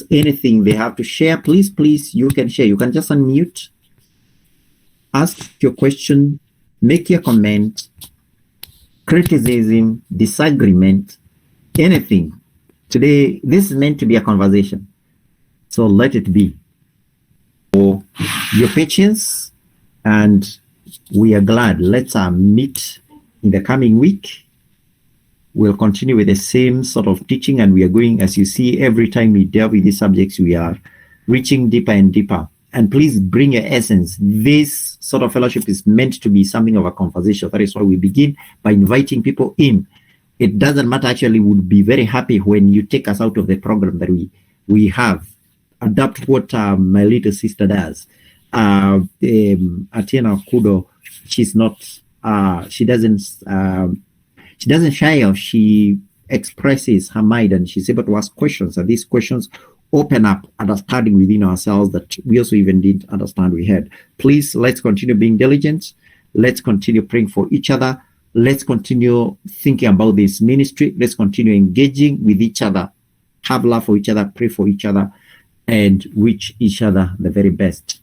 anything they have to share, please, you can share. You can just unmute, ask your question, make your comment, criticism, disagreement, anything. Today, this is meant to be a conversation. So let it be. For your patience, and we are glad. Let's meet in the coming week. We'll continue with the same sort of teaching, and we are going, as you see, every time we delve with these subjects, we are reaching deeper and deeper. And please bring your essence. This sort of fellowship is meant to be something of a conversation. That is why we begin by inviting people in. It doesn't matter, actually, we'll be very happy when you take us out of the program that we have. Adapt what my little sister does. Atiena Kudo, she's not, she doesn't shy off. She expresses her mind, and she's able to ask questions, and these questions open up understanding within ourselves that we also even didn't understand we had. Please, let's continue being diligent. Let's continue praying for each other. Let's continue thinking about this ministry. Let's continue engaging with each other. Have love for each other, pray for each other, and wish each other the very best.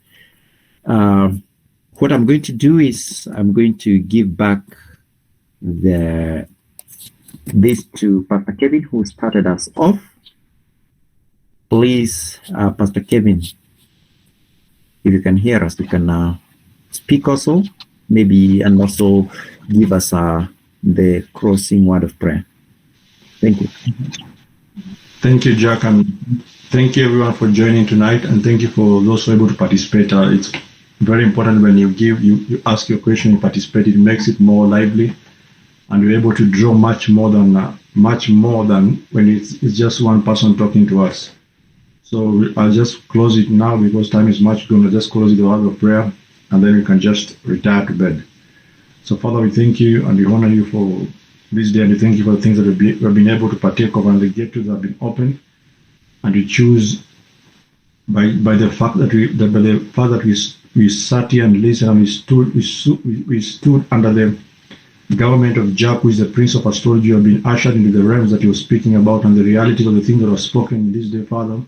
What I'm going to do is I'm going to give back this to Pastor Kevin, who started us off. Please, Pastor Kevin, if you can hear us, you can speak also, maybe, and also give us the closing word of prayer. Thank you. Thank you, Jack, and thank you everyone for joining tonight, and thank you for those who are able to participate. It's very important when you ask your question, you participate, it makes it more lively, and we're able to draw much more than much more than when it's just one person talking to us. So I'll just close it now because time is much gone. I'll just close it with a word of prayer, and then we can just retire to bed. So Father, we thank you and we honor you for this day, and we thank you for the things that we've been able to partake of, and the gateways have been opened, and we choose by the fact that we sat here and listened, and we stood under the government of Jack, who is the prince of astrology. You have been ushered into the realms that you were speaking about, and the realities of the things that were spoken in this day, Father.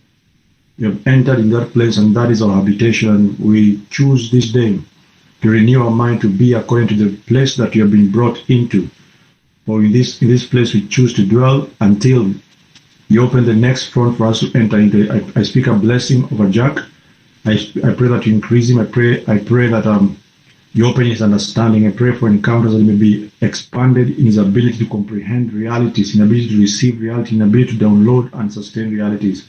You have entered in that place, and that is our habitation. We choose this day to renew our mind to be according to the place that you have been brought into. For in this place we choose to dwell until you open the next front for us to enter into. I speak a blessing over Jack. I pray that you increase him. I pray that you open his understanding. I pray for encounters that may be expanded in his ability to comprehend realities, in ability to receive reality, in ability to download and sustain realities.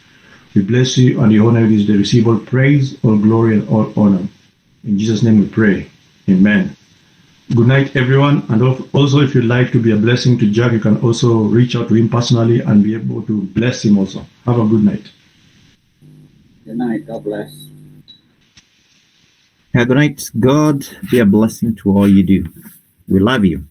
We bless you and we honor you this day. Receive all praise, all glory, and all honor. In Jesus' name we pray. Amen. Good night, everyone. And also, if you'd like to be a blessing to Jack, you can also reach out to him personally and be able to bless him also. Have a good night. Good night. God bless. Good night. God be a blessing to all you do. We love you.